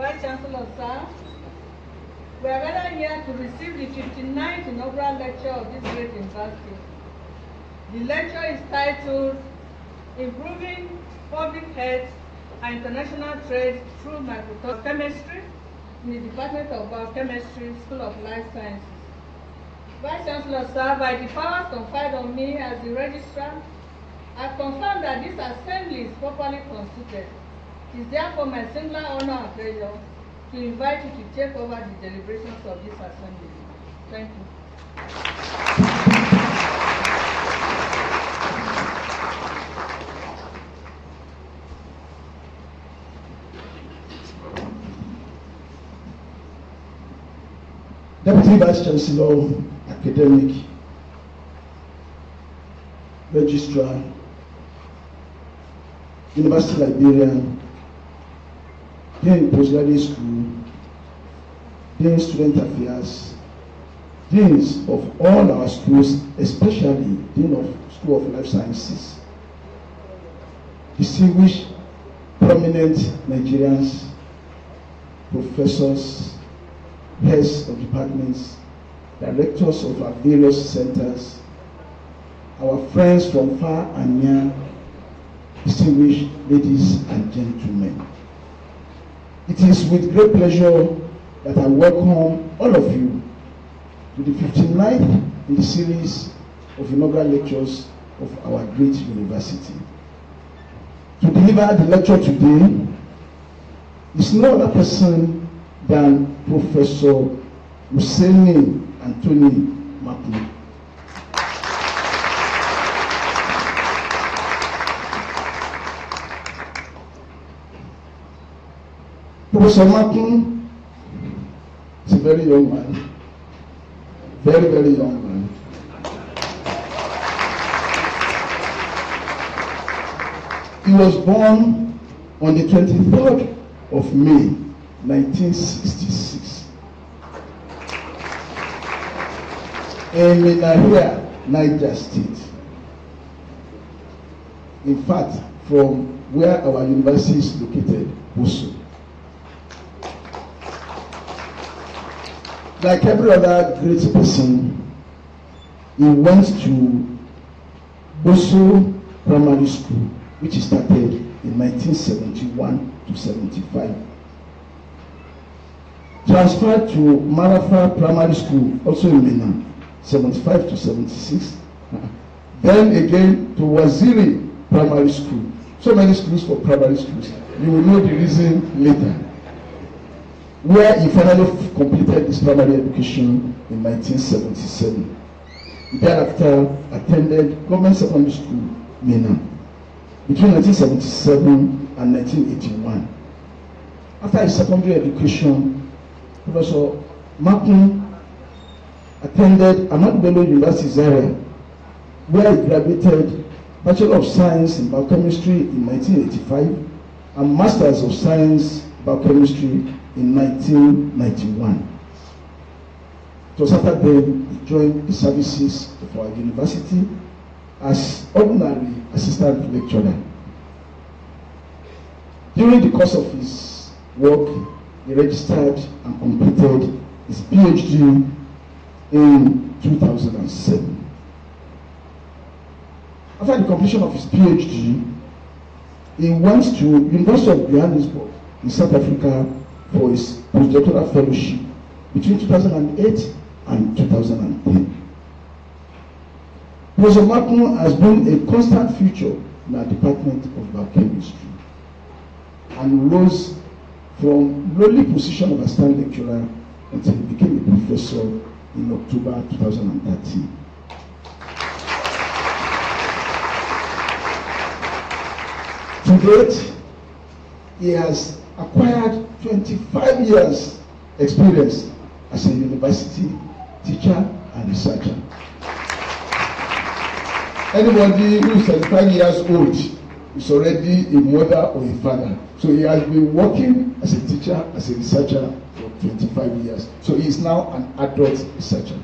Vice Chancellor, sir. We are gathered here to receive the 59th inaugural lecture of this great university. The lecture is titled Improving Public Health and International Trade Through Microchemistry in the Department of Biochemistry, School of Life Sciences. Vice Chancellor, sir, by the powers conferred on me as the registrar, I confirm that this assembly is properly constituted. It is therefore my singular honor and pleasure to invite you to take over the deliberations of this assembly. Thank you. Deputy Vice Chancellor, Academic, Registrar, University Librarian, Dean Postgraduate School, Dean Student Affairs, Deans of all our schools, especially Dean of School of Life Sciences, distinguished, prominent Nigerians, professors, heads of departments, directors of our various centers, our friends from far and near, distinguished ladies and gentlemen. It is with great pleasure that I welcome all of you to the 59th in the series of inaugural lectures of our great university. To deliver the lecture today is no other person than Professor Husseini Anthony Makun. Professor Makun is a very young man, very, very young man. He was born on the 23rd of May, 1966 in Minahia, Niger State. In fact, from where our university is located, Boso. Like every other great person, he went to Boso Primary School, which started in 1971 to 75. Transferred to Marafa Primary School, also in Minna, 75 to 76. Then again to Waziri Primary School. So many schools for primary schools. You will know the reason later. Where he finally completed his primary education in 1977. He thereafter attended Government Secondary School, Minna, between 1977 and 1981. After his secondary education, Professor Makun attended Ahmadu Bello University Zaria, where he graduated Bachelor of Science in Biochemistry in 1985 and Masters of Science Biochemistry in 1991. It was after then he joined the services of our university as ordinary assistant lecturer. During the course of his work, he registered and completed his PhD in 2007. After the completion of his PhD, he went to University of Johannesburg in South Africa for his postdoctoral fellowship between 2008 and 2010. Professor Makun has been a constant feature in our Department of Biochemistry and rose from lowly position of assistant lecturer until he became a professor in October 2013. To date, he has acquired 25 years experience as a university teacher and researcher. Anybody who is 35 years old is already a mother or a father. So he has been working as a teacher, as a researcher for 25 years. So he is now an adult researcher.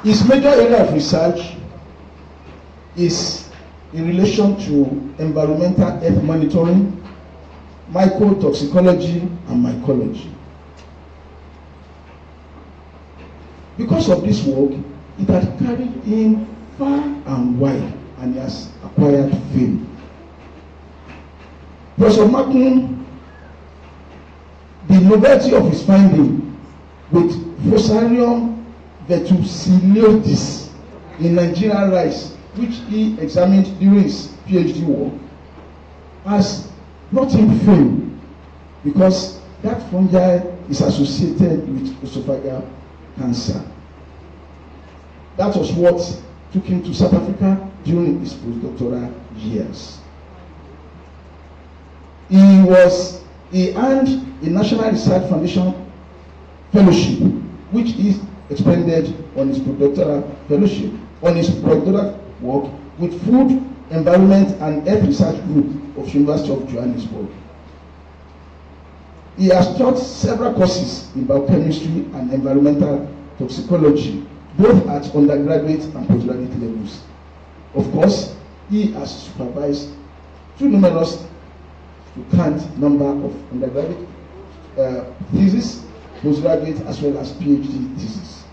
His major area of research is in relation to environmental health monitoring, mycotoxicology, and mycology. Because of this work, it had carried him far and wide, and he has acquired fame. Professor Makun, the novelty of his finding with Fusarium vertucilioides in Nigerian rice, which he examined during his PhD work, has brought him fame because that fungi is associated with esophageal cancer. That was what took him to South Africa during his postdoctoral years. He earned a National Research Foundation fellowship, which is expended on his postdoctoral fellowship, on his postdoctoral work with Food, Environment and Health Research Group of University of Johannesburg. He has taught several courses in biochemistry and environmental toxicology, both at undergraduate and postgraduate levels. Of course, he has supervised too numerous to count number of undergraduate theses, postgraduate as well as PhD theses.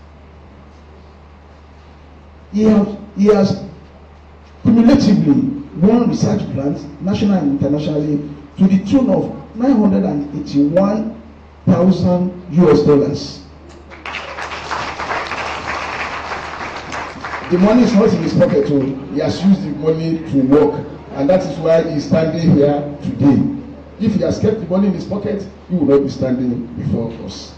He has cumulatively won research grants nationally and internationally to the tune of $981,000 US. The money is not in his pocket, so he has used the money to work, and that is why he is standing here today. If he has kept the money in his pocket, he would not be standing before us.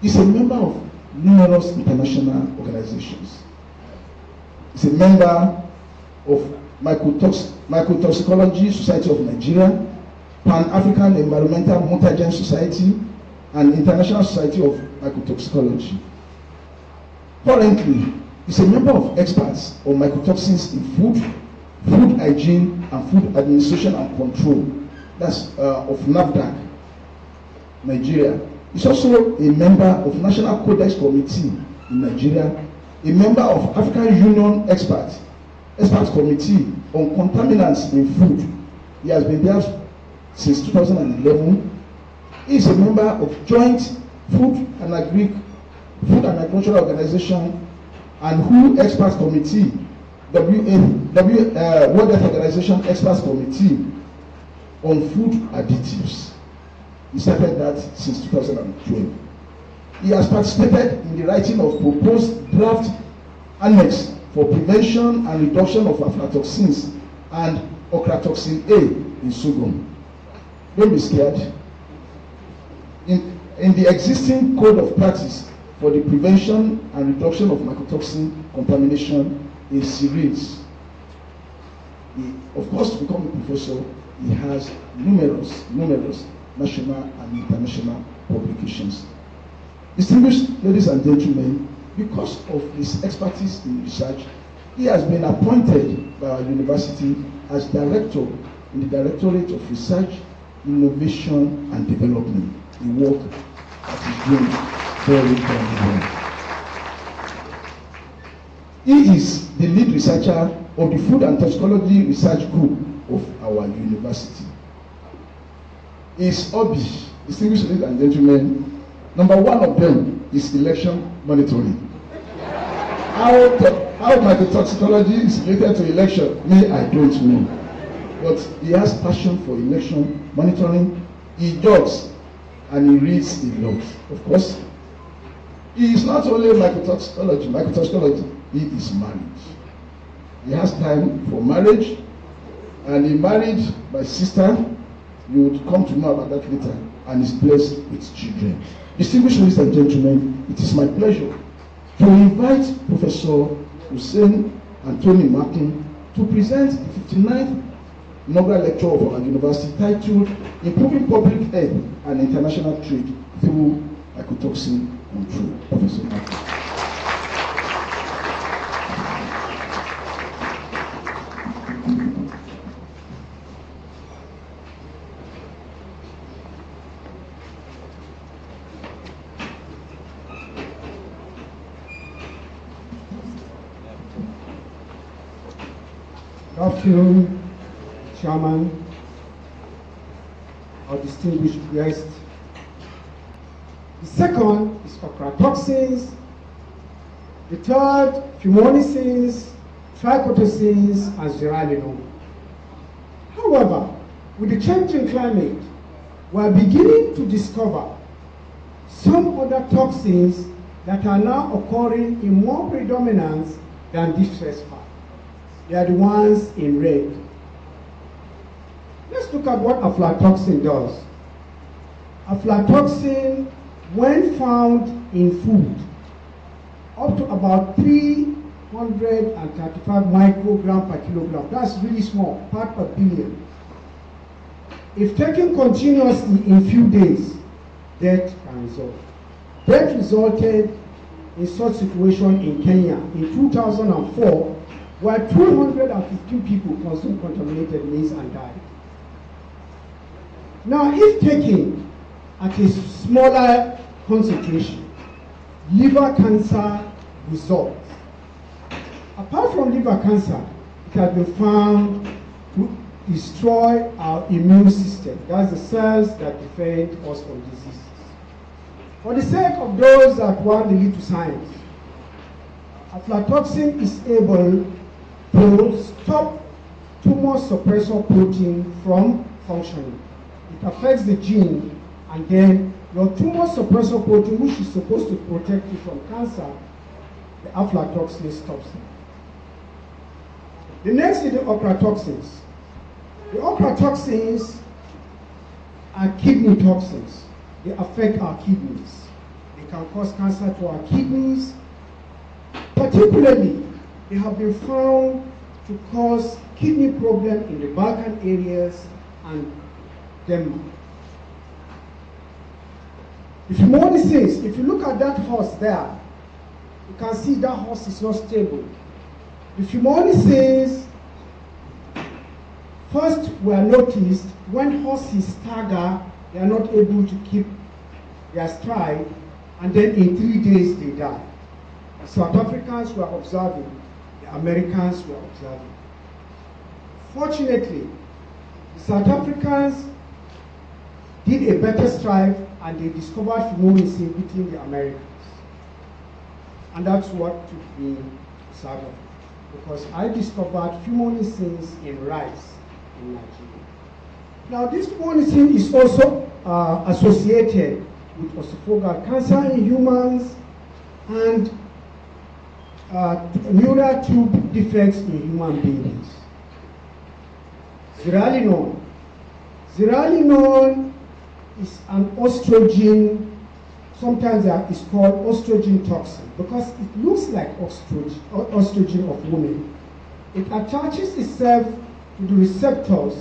He is a member of numerous international organizations. He is a member of Mycotoxicology Society of Nigeria, Pan-African Environmental Mutagen Society, and International Society of Mycotoxicology. Currently, he is a member of experts on mycotoxins in food, food hygiene, and food administration and control. That's of NAFDAC, Nigeria. He is also a member of National Codex Committee in Nigeria, a member of African Union Expert Committee on Contaminants in Food. He has been there since 2011. He is a member of Joint Food and Agricultural Organization and WHO Expert Committee, World Health Organization Expert Committee on Food Additives. He started that since 2012. He has participated in the writing of proposed draft annex for prevention and reduction of aflatoxins and ochratoxin A in sorghum. Don't be scared. In the existing code of practice for the prevention and reduction of mycotoxin contamination in cereals, of course, to become a professor, he has numerous national and international publications. Distinguished ladies and gentlemen, because of his expertise in research, he has been appointed by our university as director in the Directorate of Research, Innovation and Development. The work that is doing very well. He is the lead researcher of the Food and Toxicology Research Group of our university. His hobby, distinguished ladies and gentlemen, number one of them is election monitoring. How mycotoxicology is related to election, me, I don't know. But he has passion for election monitoring. He jogs and he reads a lot. Of course, he is not only mycotoxicology, he is married. He has time for marriage, and he married my sister. You would come to know about that later, and is blessed with children. Distinguished ladies and gentlemen, it is my pleasure to invite Professor Hussein Anthony Makun to present the 59th inaugural lecture of our university titled Improving Public Health and International Trade Through Mycotoxin Control. Professor Makun. Good afternoon, Chairman, our distinguished guest. The second is ochratoxins. The third, fumonisin, trichotoxins, and zearalenone. However, with the changing climate, we are beginning to discover some other toxins that are now occurring in more predominance than these first five. They are the ones in red. Let's look at what aflatoxin does. Aflatoxin, when found in food, up to about 335 microgram per kilogram. That's really small, part per billion. If taken continuously in few days, death can result. Death resulted in such situation in Kenya in 2004, where 215 people consumed contaminated maize and died. Now, if taken at a smaller concentration, liver cancer results. Apart from liver cancer, it has been found to destroy our immune system. That's the cells that defend us from diseases. For the sake of those that want to lead to science, aflatoxin is able to stop tumor suppressor protein from functioning. It affects the gene, and then your tumor suppressor protein, which is supposed to protect you from cancer, the aflatoxin stops it. The next is the ochratoxins. The ochratoxins are kidney toxins. They affect our kidneys. They can cause cancer to our kidneys. Particularly, they have been found to cause kidney problem in the Balkan areas and Denmark. The fumonisin, if you look at that horse there, you can see that horse is not stable. The fumonisin first were noticed when horses stagger, they are not able to keep their stride, and then in 3 days they die. The South Africans were observing, the Americans were observing. Fortunately, the South Africans did a better strive and they discovered fumonisin within the Americans. And that's what took me to South Africa, because I discovered fumonisin in rice in Nigeria. Now, this fumonisin is also associated with esophageal cancer in humans and neural tube defects in human beings. Zearalenone. Zearalenone is an estrogen, sometimes it's called estrogen toxin because it looks like estrogen of women. It attaches itself to the receptors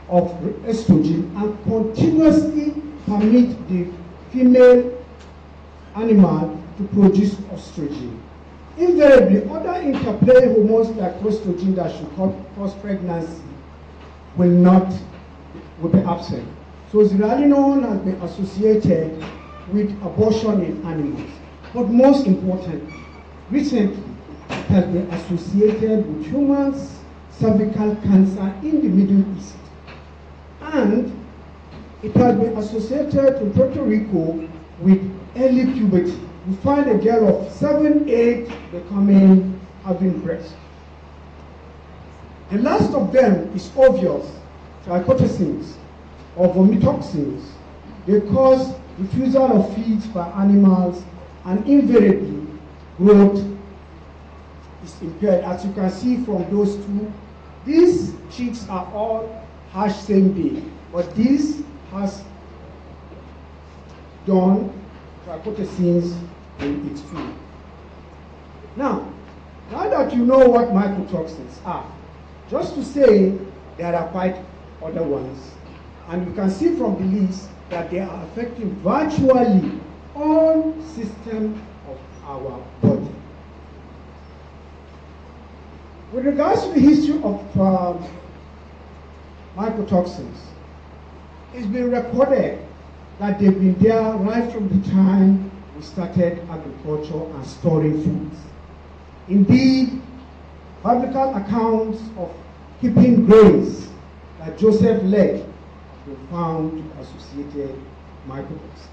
of estrogen and continuously permit the female animal to produce estrogen. Invariably, other interplay hormones like estrogen that should cause pregnancy will be absent. So zearalenone has been associated with abortion in animals. But most importantly, recently, it has been associated with humans, cervical cancer in the Middle East. And it has been associated in Puerto Rico with early puberty. You find a girl of 7, 8 having breast. The last of them is obvious, trichotoxins or vomitoxins. They cause refusal of feeds by animals, and invariably growth is impaired. As you can see from those two, these chicks are all hatched same day, but this has done trichotoxins in its food. Now that you know what mycotoxins are, just to say there are quite other ones, and you can see from the list that they are affecting virtually all systems of our body. With regards to the history of mycotoxins, it's been recorded that they've been there right from the time we started agriculture and storing foods. Indeed, biblical accounts of keeping grains that Joseph led been found to be associated mycotoxins.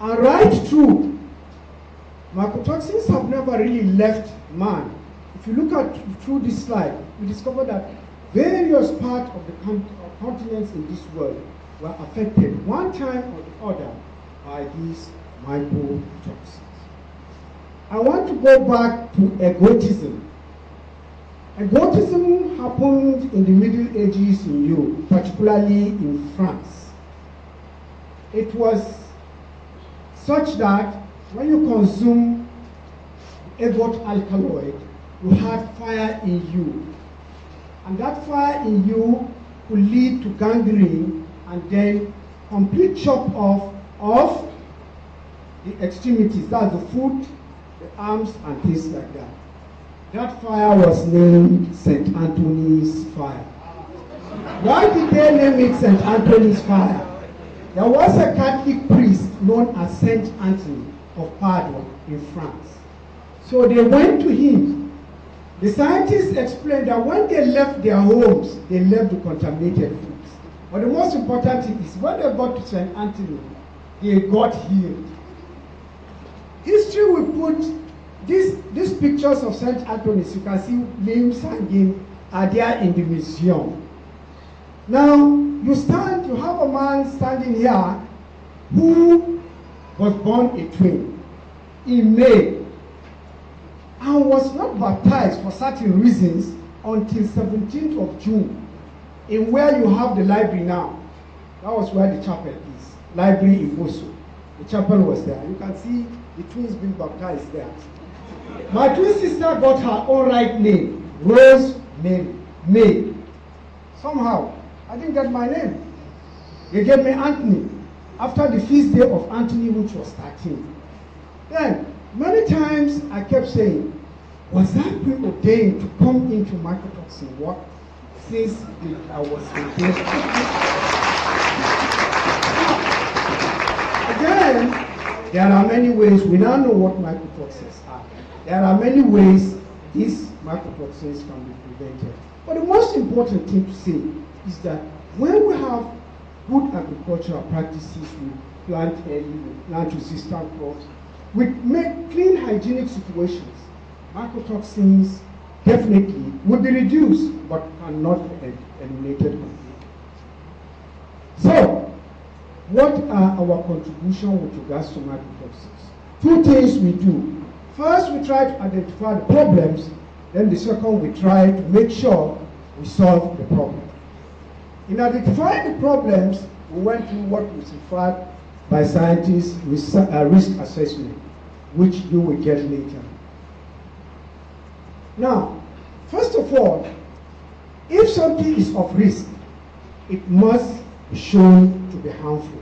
And right through, mycotoxins have never really left man. If you look at through this slide, we discover that various parts of the continents in this world were affected one time or the other by these mycotoxins. I want to go back to egotism. Egotism happened in the Middle Ages in Europe, particularly in France. It was such that when you consume ergot alkaloid, you had fire in you. And that fire in you could lead to gangrene and then complete chop off of the extremities, that's the foot, the arms, and things like that. That fire was named St. Anthony's fire. Why did they name it St. Anthony's fire? There was a Catholic priest known as St. Anthony of Padua in France. So they went to him. The scientists explained that when they left their homes, they left the contaminated foods. But the most important thing is when they got to St. Anthony, they got healed. History will put these pictures of St. Anthony's, you can see limbs hanging, are there in the museum. Now, you have a man standing here who was born a twin in May and was not baptized for certain reasons until 17th of June in where you have the library now. That was where the chapel is, library in Boso. The chapel was there. You can see the twins being baptized there. My twin sister got her own right name, Rose Mary, May. Somehow, I didn't get my name. They gave me Anthony after the feast day of Anthony, which was 13. Then, many times I kept saying, was I preordained to come into mycotoxin work since I was ordained? Again, there are many ways. We now know what mycotoxins are. There are many ways these mycotoxins can be prevented. But the most important thing to say is that when we have good agricultural practices, we plant early, we plant resistant crops, we make clean hygienic situations, mycotoxins definitely will be reduced but cannot be eliminated completely. So, what are our contributions with regards to mycotoxins? Two things we do. First, we try to identify the problems. Then the second, we try to make sure we solve the problem. In identifying the problems, we went through what is referred by scientists risk assessment, which you will get later. Now, first of all, if something is of risk, it must be shown to be harmful.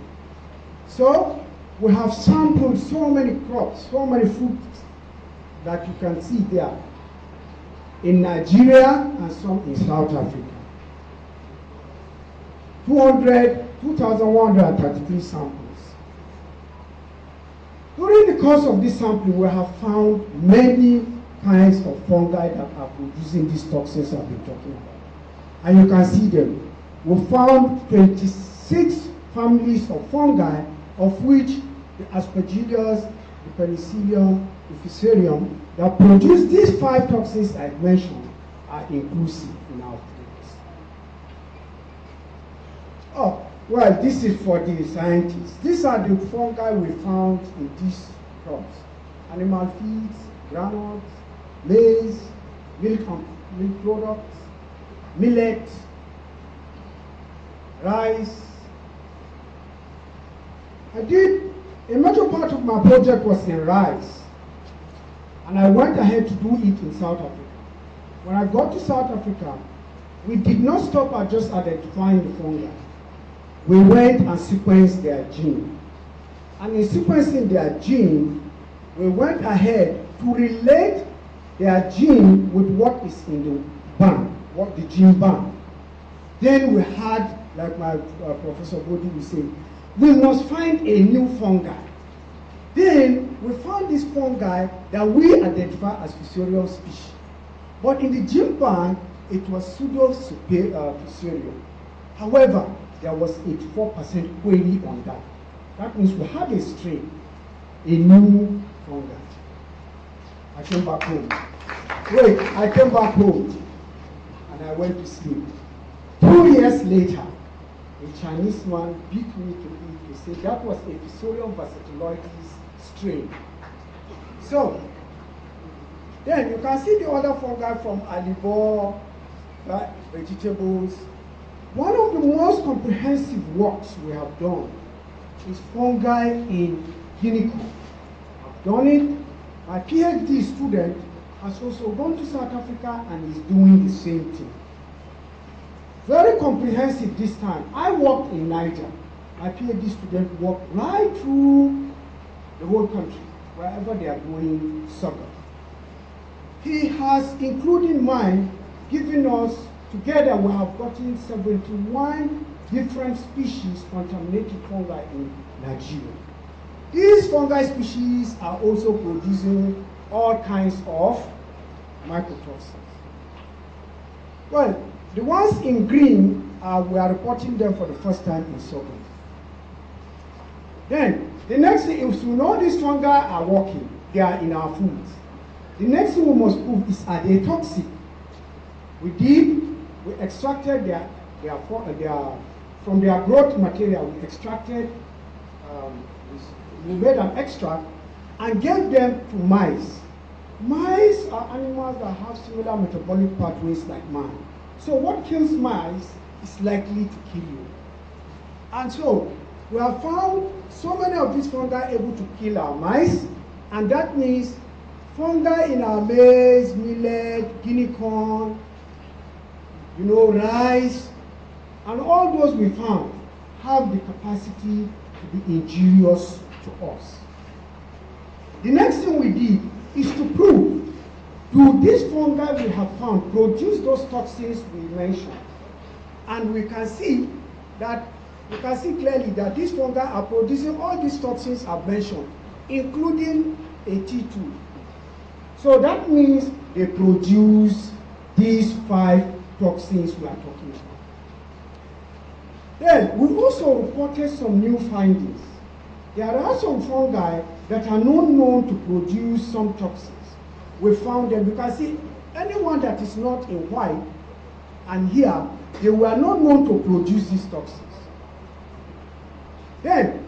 So, we have sampled so many crops, so many fruits that you can see there in Nigeria and some in South Africa. 2,133 samples. During the course of this sampling, we have found many kinds of fungi that are producing these toxins I've been talking about. And you can see them. We found 26 families of fungi, of which the Aspergillus, the Penicillium, the Fusarium, that produce these 5 toxins I mentioned are inclusive in our claims. Oh, well, this is for the scientists. These are the fungi we found in these crops. Animal feeds, granules, maize, milk products, millet, rice. A major part of my project was in rice. And I went ahead to do it in South Africa. When I got to South Africa, we did not stop at just identifying the fungi. We went and sequenced their gene. And in sequencing their gene, we went ahead to relate their gene with what is in the bank, what the gene bank. Then we had, like my Professor Bodi was saying, we must find a new fungi. Then we found this fungi that we identify as Fusarium species. But in the gene bank, it was Pseudo-Fusarium. However, there was 84% query on that. That means we had a strain, a new fungi. I came back home. Wait, I came back home and I went to sleep. 2 years later, a Chinese man beat me to it to say that was Episodium versatiloides strain. So, then you can see the other fungi from alivore, vegetables. One of the most comprehensive works we have done is fungi in guinea corn. I've done it. My PhD student has also gone to South Africa and is doing the same thing. Very comprehensive this time. I worked in Niger. My PhD student worked right through the whole country, wherever they are doing sorghum. He has, including mine, given us, together we have gotten 71 different species contaminated fungi in Nigeria. These fungi species are also producing all kinds of mycotoxins. Well, the ones in green, we are reporting them for the first time in sorghum. Then, the next thing, if we know these fungi are working, they are in our foods. The next thing we must prove is, are they toxic? We extracted from their growth material, we extracted, we made an extract and gave them to mice. Mice are animals that have similar metabolic pathways like man. So what kills mice is likely to kill you. And so we have found so many of these fungi able to kill our mice, and that means fungi in our maize, millet, guinea corn, rice, and all those we found have the capacity to be injurious to us. The next thing we did is to prove, do these fungi we have found produce those toxins we mentioned? And we can see clearly that these fungi are producing all these toxins I've mentioned, including AT2. So that means they produce these 5 toxins we are talking about. Then we also reported some new findings. There are some fungi that are not known to produce some toxins. We found them. You can see anyone that is not in white and here, they were not known to produce these toxins. Then,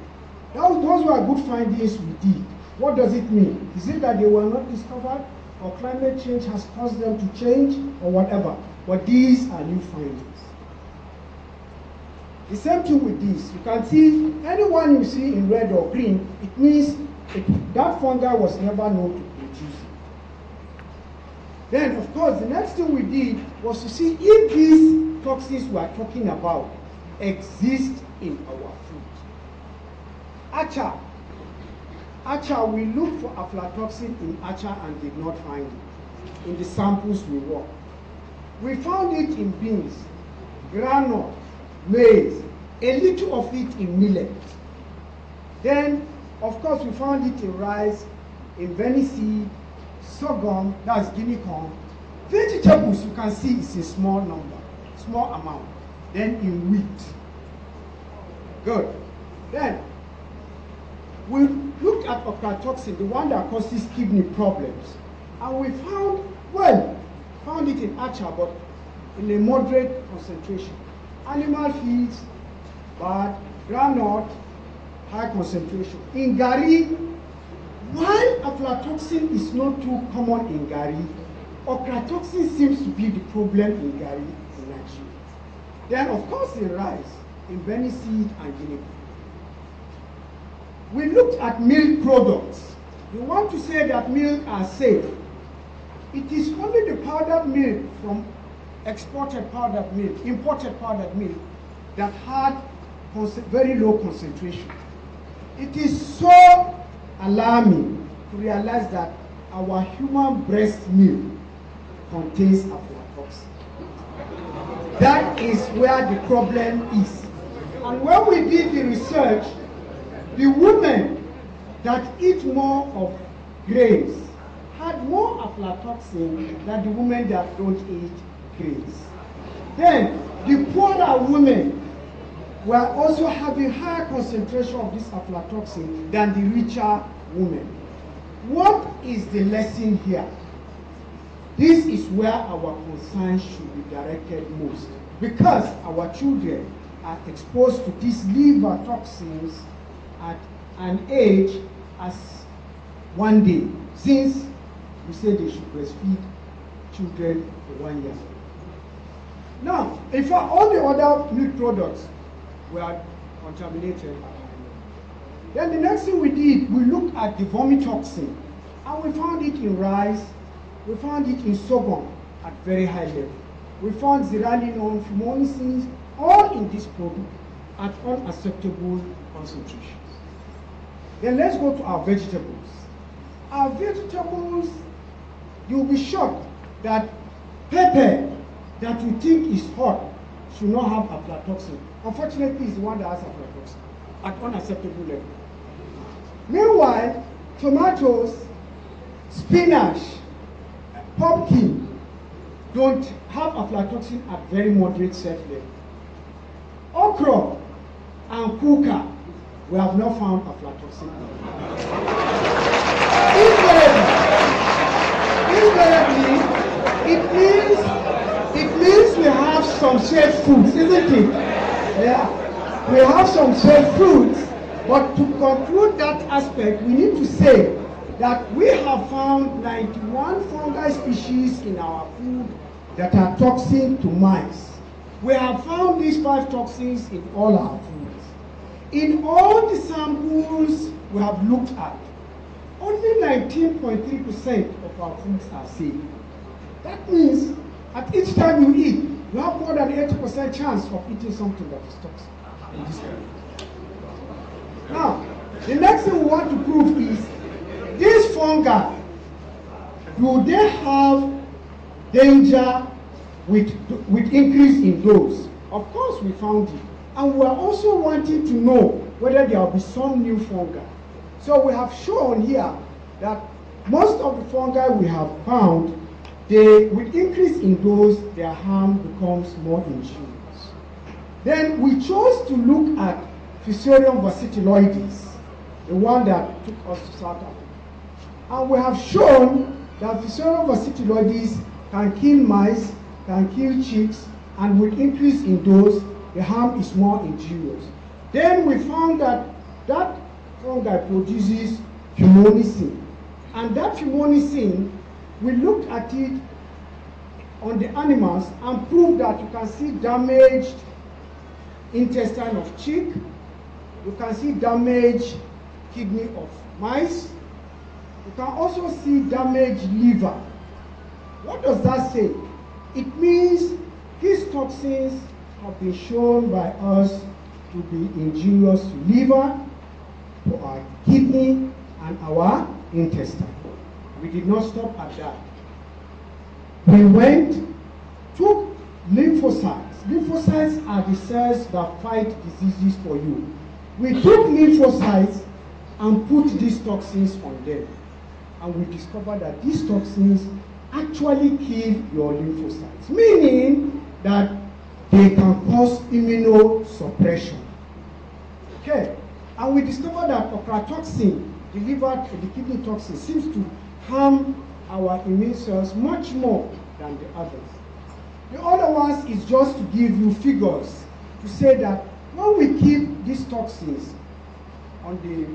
those were good findings we did. What does it mean? Is it that they were not discovered, or climate change has caused them to change, or whatever? But these are new findings. The same thing with this. You can see anyone you see in red or green, it means that fungi was never known to produce it. Then, of course, the next thing we did was to see if these toxins we are talking about exist in our food. Acha, we looked for aflatoxin in acha and did not find it in the samples we worked. We found it in beans, groundnut, maize, a little of it in millet. Then, of course, we found it in rice, in seed, sorghum, that's guinea corn. Vegetables, you can see it's a small number, small amount. Then in wheat. Good. Then, we looked at ochratoxin, the one that causes kidney problems. And we found it in acha, but in a moderate concentration. Animal feeds, but groundnut, high concentration. In gari, while aflatoxin is not too common in gari, ochratoxin seems to be the problem in gari in Nigeria. Then, of course, in rice, in seed and guinea corn. We looked at milk products. We want to say that milk are safe. It is only the powdered milk from imported powdered milk that had very low concentration. It is so alarming to realize that our human breast milk contains aflatoxin. That is where the problem is. And when we did the research, the women that eat more of grains had more aflatoxin than the women that don't eat grains. Then, the poorer women we are also having higher concentration of this aflatoxin than the richer women. What is the lesson here? This is where our concern should be directed most, because our children are exposed to these liver toxins at an age as 1 day, since we say they should breastfeed children for 1 year. Now, in fact, all the other milk products were contaminated. Then the next thing we did, we looked at the vomitoxin, and we found it in rice, we found it in sorghum at very high level. We found zearalenone, fumonisin, all in this product at unacceptable concentrations. Then let's go to our vegetables. Our vegetables, you'll be shocked that pepper that you think is hot should not have aflatoxin. Unfortunately, it's the one that has aflatoxin at unacceptable level. Meanwhile, tomatoes, spinach, pumpkin don't have aflatoxin at very moderate safe level. Okra and kuka, we have not found aflatoxin. Invariably, it means we have some safe foods, isn't it? Yeah, we have some safe foods, but to conclude that aspect, we need to say that we have found 91 fungal species in our food that are toxic to mice. We have found these 5 toxins in all our foods. In all the samples we have looked at, only 19.3% of our foods are safe. That means at each time you eat, you have more than 80% chance of eating something that is toxic in this area. Now, the next thing we want to prove is, these fungi, do they have danger with increase in dose? Of course we found it. And we are also wanting to know whether there will be some new fungi. So we have shown here that most of the fungi we have found, with increase in dose, their harm becomes more injurious. Then we chose to look at Fusarium versiculoides, the one that took us to South Africa. And we have shown that Fusarium versiculoides can kill mice, can kill chicks, and with increase in dose, the harm is more injurious. Then we found that that fungi produces fumonisin. And that fumonisin, we looked at it on the animals and proved that you can see damaged intestine of chick, you can see damaged kidney of mice, you can also see damaged liver. What does that say? It means these toxins have been shown by us to be injurious to liver, to our kidney, and our intestine. We did not stop at that. We took lymphocytes. Lymphocytes are the cells that fight diseases for you. We took lymphocytes and put these toxins on them. And we discovered that these toxins actually kill your lymphocytes, meaning that they can cause immunosuppression. Okay, and we discovered that ochratoxin, the liver, the kidney toxin, seems to harm our immune cells much more than the others. The other ones is just to give you figures to say that when we keep these toxins on the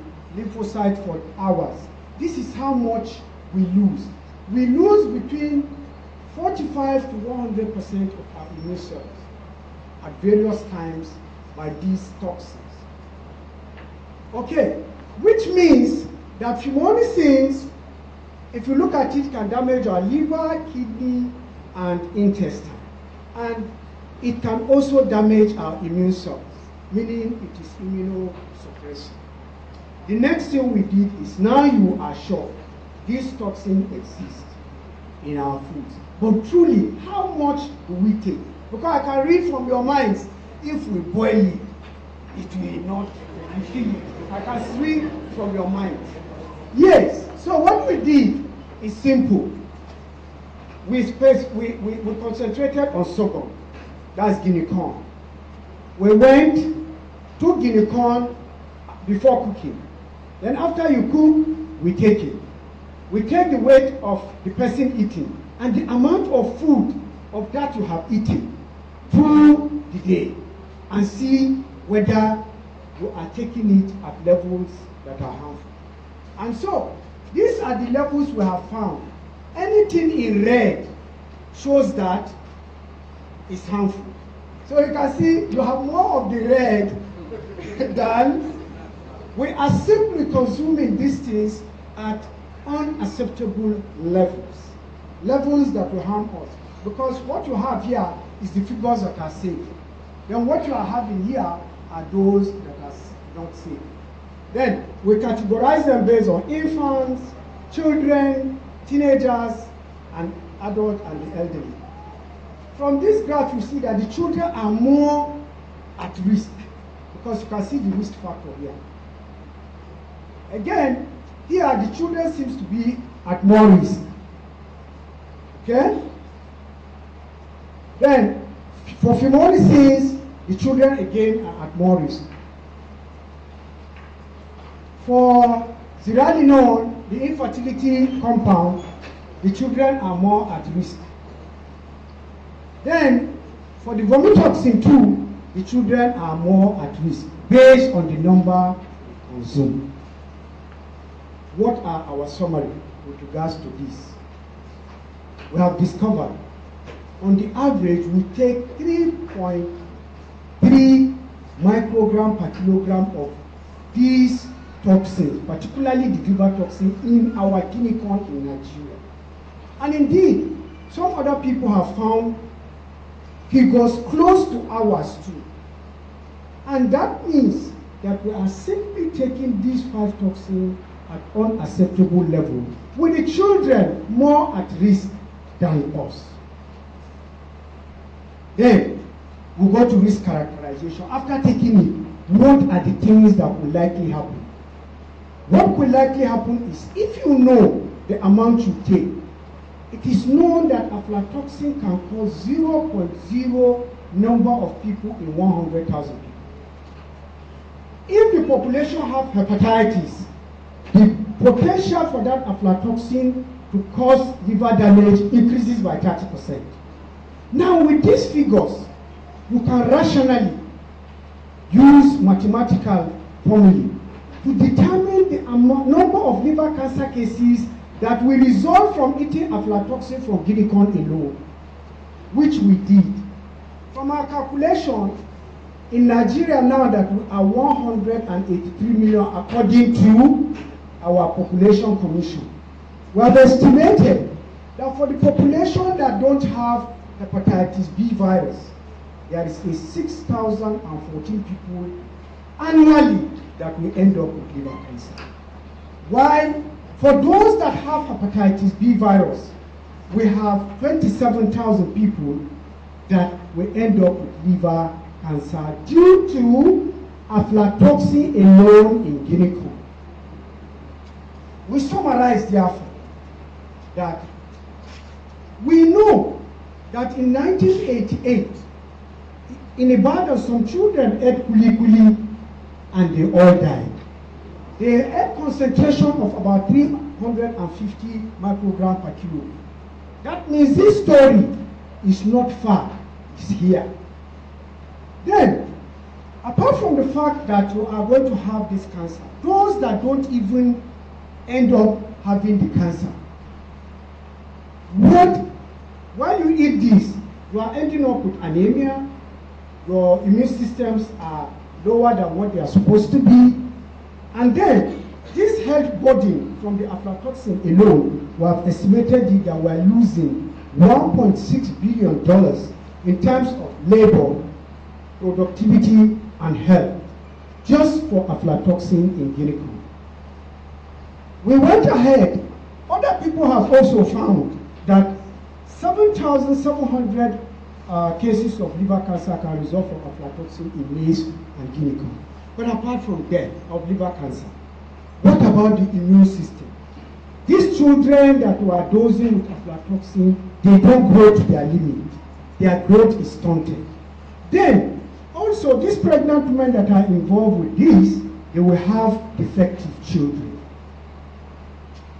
lymphocyte for hours, this is how much we lose. We lose between 45 to 100% of our immune cells at various times by these toxins. Okay, which means that fumonisins, if you look at it, can damage our liver, kidney, and intestine. And it can also damage our immune cells, meaning it is immunosuppressive. The next thing we did is, now you are sure this toxin exists in our foods. But truly, how much do we take? Because I can read from your minds, if we boil it, it will not kill it. I can read from your minds. Yes, so what we did is simple. We concentrated on sorghum, that's guinea corn. We went 2 guinea corn before cooking. Then after you cook, we take it. We take the weight of the person eating and the amount of food of that you have eaten through the day and see whether you are taking it at levels that are harmful. And so, these are the levels we have found. Anything in red shows that it's harmful. So you can see you have more of the red than we are simply consuming these things at unacceptable levels. Levels that will harm us. Because what you have here is the figures that are safe. Then what you are having here are those that are not safe. Then we categorize them based on infants, children, teenagers, and adults and the elderly. From this graph, you see that the children are more at risk because you can see the risk factor here. Again, here the children seems to be at more risk. Okay? Then, for phimolysis, the children again are at more risk. For zearalenone, the infertility compound, the children are more at risk. Then, for the vomitoxin too, the children are more at risk based on the number consumed. What are our summary with regards to this? We have discovered, on the average, we take 3.3 microgram per kilogram of these toxins, particularly the liver toxin, in our guinea corn in Nigeria. And indeed, some other people have found figures close to ours too. And that means that we are simply taking these 5 toxins at unacceptable level, with the children more at risk than us. Then, we go to risk characterization. After taking it, what are the things that will likely happen? What will likely happen is, if you know the amount you take, it is known that aflatoxin can cause 0.0 number of people in 100,000 people. If the population have hepatitis, the potential for that aflatoxin to cause liver damage increases by 30%. Now, with these figures, you can rationally use mathematical formulae to determine the number of liver cancer cases that will result from eating aflatoxin from guinea corn alone, which we did. From our calculation, in Nigeria now that we are 183 million according to our population commission, we have estimated that for the population that don't have hepatitis B virus, there is a 6,014 people annually that will end up with liver cancer. While for those that have hepatitis B virus, we have 27,000 people that will end up with liver cancer due to aflatoxin alone in guinea corn. We summarize, therefore, that we know that in 1988, in Ibadan, some children ate kuli and they all died. They had concentration of about 350 micrograms per kilo. That means this story is not far, it's here. Then, apart from the fact that you are going to have this cancer, those that don't even end up having the cancer, while you eat this, you are ending up with anemia, your immune systems are lower than what they are supposed to be, and then this health burden from the aflatoxin alone, we have estimated that we are losing $1.6 billion in terms of labor, productivity, and health, just for aflatoxin in guinea corn. We went ahead. Other people have also found that 7,700 cases of liver cancer can result from aflatoxin in maize and guinea corn. But apart from death of liver cancer, what about the immune system? These children that were dosing with aflatoxin, they don't grow to their limit. Their growth is stunted. Then, Also, these pregnant women that are involved with this, they will have defective children.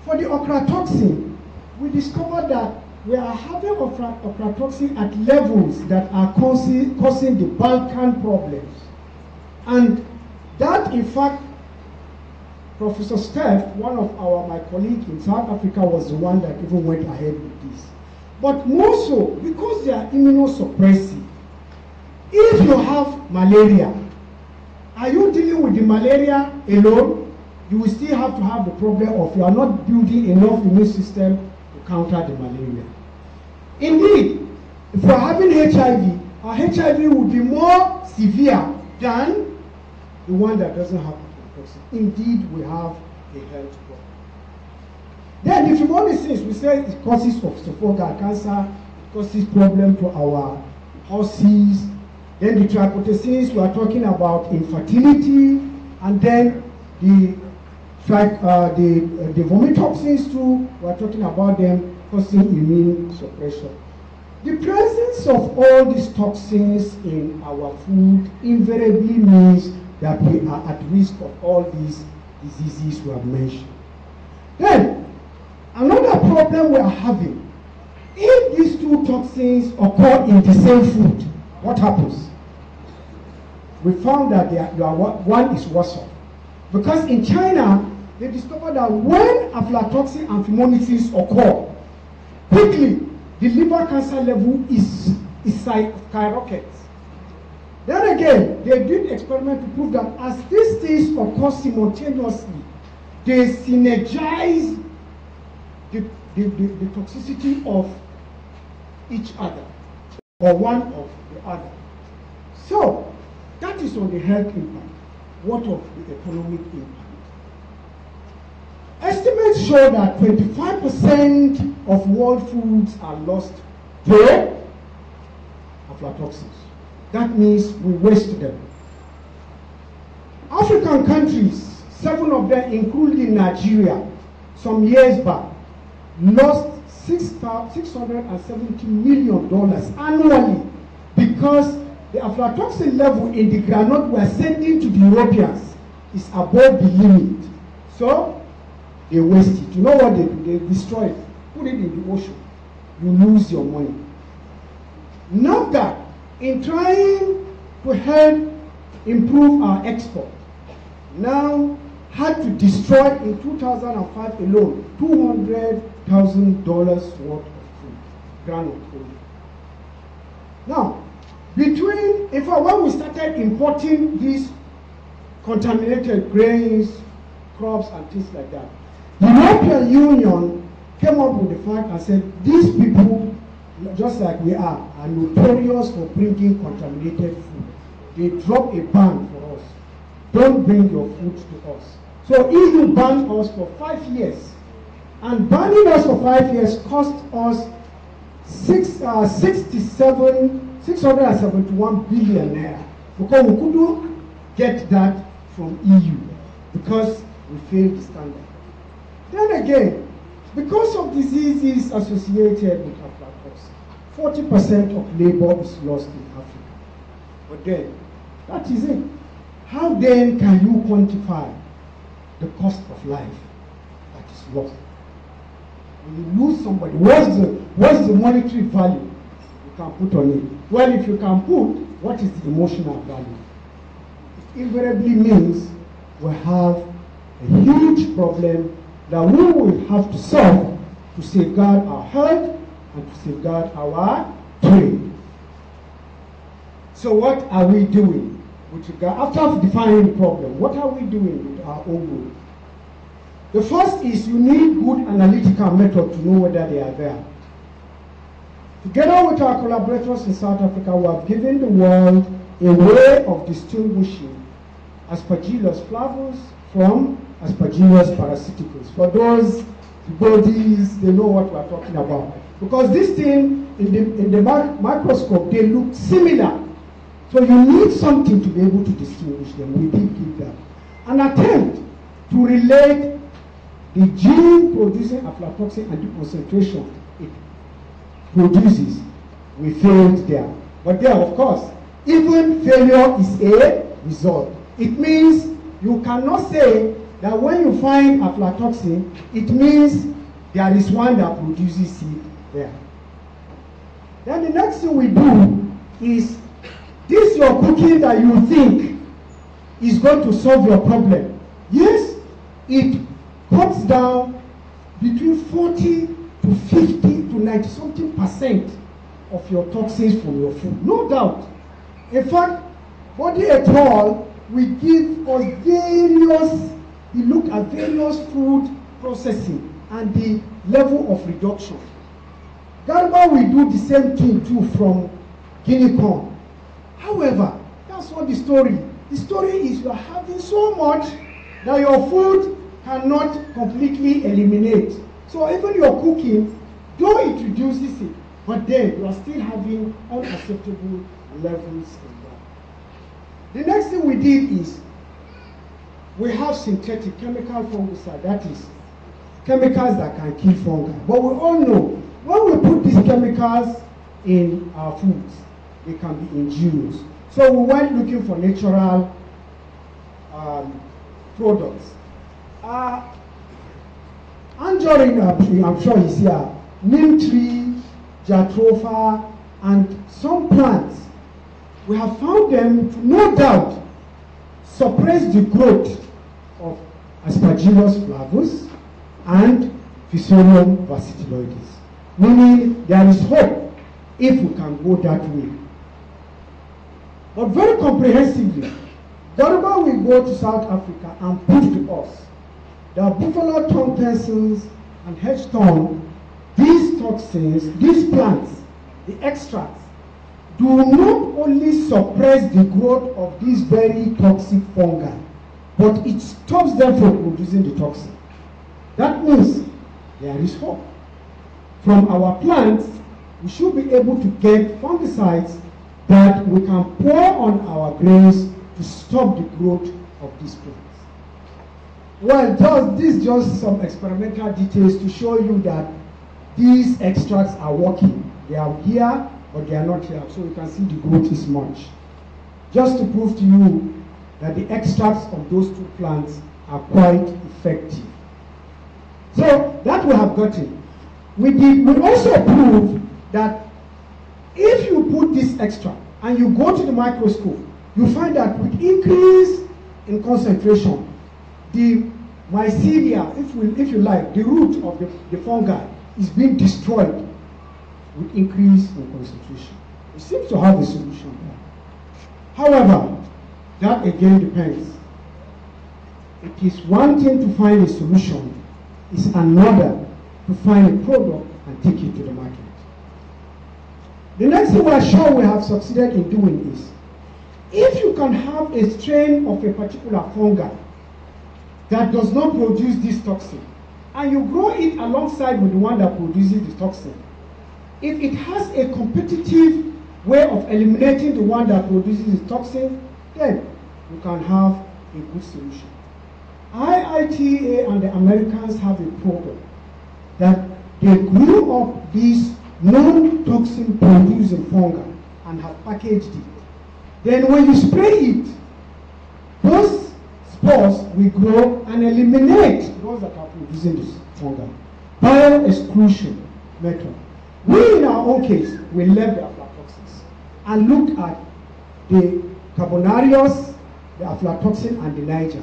For the ochratoxin, we discovered that we are having ochratoxin at levels that are causing the Balkan problems. And that, in fact, Professor Steph, one of my colleagues in South Africa, was the one that even went ahead with this. But more so, because they are immunosuppressive, if you have malaria, are you dealing with the malaria alone? You will still have to have the problem of you are not building enough immune system to counter the malaria. Indeed, if we are having HIV, our HIV will be more severe than the one that doesn't have ochratoxin. Indeed, we have a health problem. Then the fibrosis, we say it causes esophageal cancer, it causes problem to our horses. Then the tricotesins, we are talking about infertility, and then the vomitoxins too, we are talking about them causing immune suppression. The presence of all these toxins in our food invariably means that we are at risk of all these diseases we have mentioned. Then, another problem we are having, if these two toxins occur in the same food, what happens? We found that one is worse off. Because in China, they discovered that when aflatoxin and fumonisin occur, quickly the liver cancer level is skyrockets. Then again, they did experiment to prove that as these things occur simultaneously, they synergize the toxicity of each other, or one of the other. So, that is on the health impact. What of the economic impact? Estimates show that 25% of world foods are lost to aflatoxins. That means we waste them. African countries, 7 of them, including Nigeria, some years back, lost $670 million annually because the aflatoxin level in the groundnut we are sending to the Europeans is above the limit. So they waste it. You know what they do? They destroy it. Put it in the ocean. You lose your money. Not that in trying to help improve our export, now had to destroy in 2005 alone $200,000 worth of food, groundnut food. Now, in fact, when we started importing these contaminated grains, crops, and things like that, the European Union came up with the fact and said, these people, just like we are notorious for bringing contaminated food. They dropped a ban for us. Don't bring your food to us. So EU banned us for 5 years. And banning us for 5 years cost us 671 billion naira, because we couldn't get that from EU because we failed the standard. Then again, because of diseases associated with aflatoxin, 40% of labor is lost in Africa. But then, that is it. How then can you quantify the cost of life that is lost? When you lose somebody, what's the monetary value you can put on it? Well, if you can put, what is the emotional value? It invariably means we have a huge problem that we will have to solve to safeguard our health and to safeguard our trade. So what are we doing with regard, after defining the problem, what are we doing with our own goal? The first is you need good analytical method to know whether they are there. Together with our collaborators in South Africa, we have given the world a way of distinguishing Aspergillus flavus from Aspergillus parasiticus. For those bodies, they know what we are talking about. Because this thing, in the microscope, they look similar. So you need something to be able to distinguish them. We did give that. An attempt to relate the gene producing aflatoxin and the concentration it produces, we failed there. But there, of course, even failure is a result. It means you cannot say that when you find aflatoxin, it means there is one that produces it there. Then the next thing we do is, this your cooking that you think is going to solve your problem. Yes, it cuts down between 40 to 50 to 90 something percent of your toxins from your food. No doubt. In fact, Body et al. We give us various, we look at various food processing and the level of reduction. Garba will do the same thing too from guinea corn. However, that's not the story. The story is you are having so much that your food cannot completely eliminate. So even your cooking, though it reduces it, but then you are still having unacceptable levels in that. The next thing we did is we have synthetic chemical fungicide, that is chemicals that can kill fungi. But we all know when we put these chemicals in our foods, they can be injurious. So we went looking for natural products. Anjorin, I'm sure he's here, neem tree, jatropha, and some plants, we have found them to no doubt suppress the growth of Aspergillus flavus and Fusarium versiculoides, meaning there is hope if we can go that way. But very comprehensively, Garba will go to South Africa and prove to us that buffalo tongue pencils and hedge-thorn, these toxins, these plants, the extracts, do not only suppress the growth of these very toxic fungi, but it stops them from producing the toxin. That means there is hope. From our plants, we should be able to get fungicides that we can pour on our grains to stop the growth of these plants. Well, this is just some experimental details to show you that these extracts are working. They are here, but they are not here. So you can see the growth is much. Just to prove to you that the extracts of those two plants are quite effective. So that we have gotten. We also prove that if you put this extract and you go to the microscope, you find that with increase in concentration, the mycelia, if you like, the root of the fungi is being destroyed with increase in concentration. It seems to have a solution there. However, that again depends. It is one thing to find a solution, it's another to find a product and take it to the market. The next thing we are sure we have succeeded in doing is, if you can have a strain of a particular fungi that does not produce this toxin, and you grow it alongside with the one that produces the toxin, if it has a competitive way of eliminating the one that produces the toxin, then you can have a good solution. IITA and the Americans have a product that they grew up these non-toxin producing fungi and have packaged it. Then when you spray it, those spores will grow and eliminate those that are producing this fungi. Bio-exclusion method. We, in our own case, we left the aflatoxins and looked at the Carbonarius, the aflatoxin, and the Niger.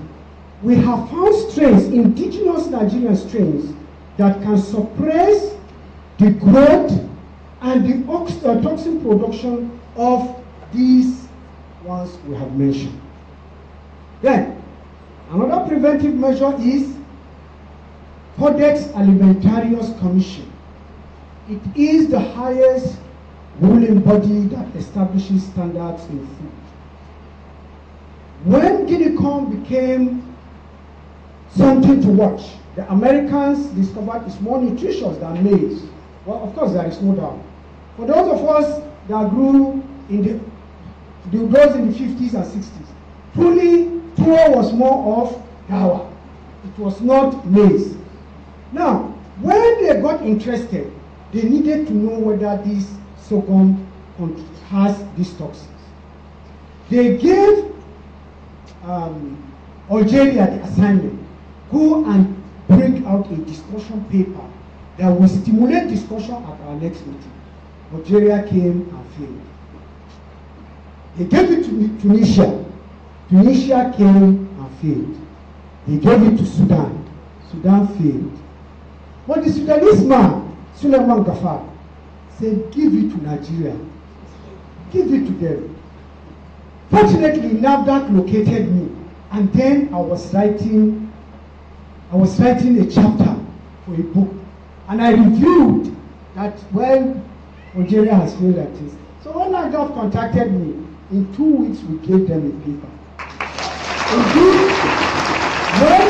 We have found strains, indigenous Nigerian strains, that can suppress the growth and the toxin production of these ones we have mentioned. Then, another preventive measure is Codex Alimentarius Commission. It is the highest ruling body that establishes standards in food. When guinea corn became something to watch, the Americans discovered it's more nutritious than maize. Well, of course, there is no doubt. For those of us that grew in those in the 50s and 60s, truly, tuwo was more of dawa. It was not maize. Now, when they got interested, they needed to know whether this sorghum has these toxins. They gave Algeria the assignment, go and bring out a discussion paper that will stimulate discussion at our next meeting. Algeria came and failed. They gave it to Tunisia. Tunisia came and failed. They gave it to Sudan. Sudan failed. But the Sudanese man, Suleiman Gafar, said, give it to Nigeria. Give it to them. Fortunately, NAFDAC located me, and then I was writing a chapter for a book, and I reviewed that when Algeria has failed at this. So when NAFDAC contacted me, in 2 weeks we gave them a paper. Indeed, when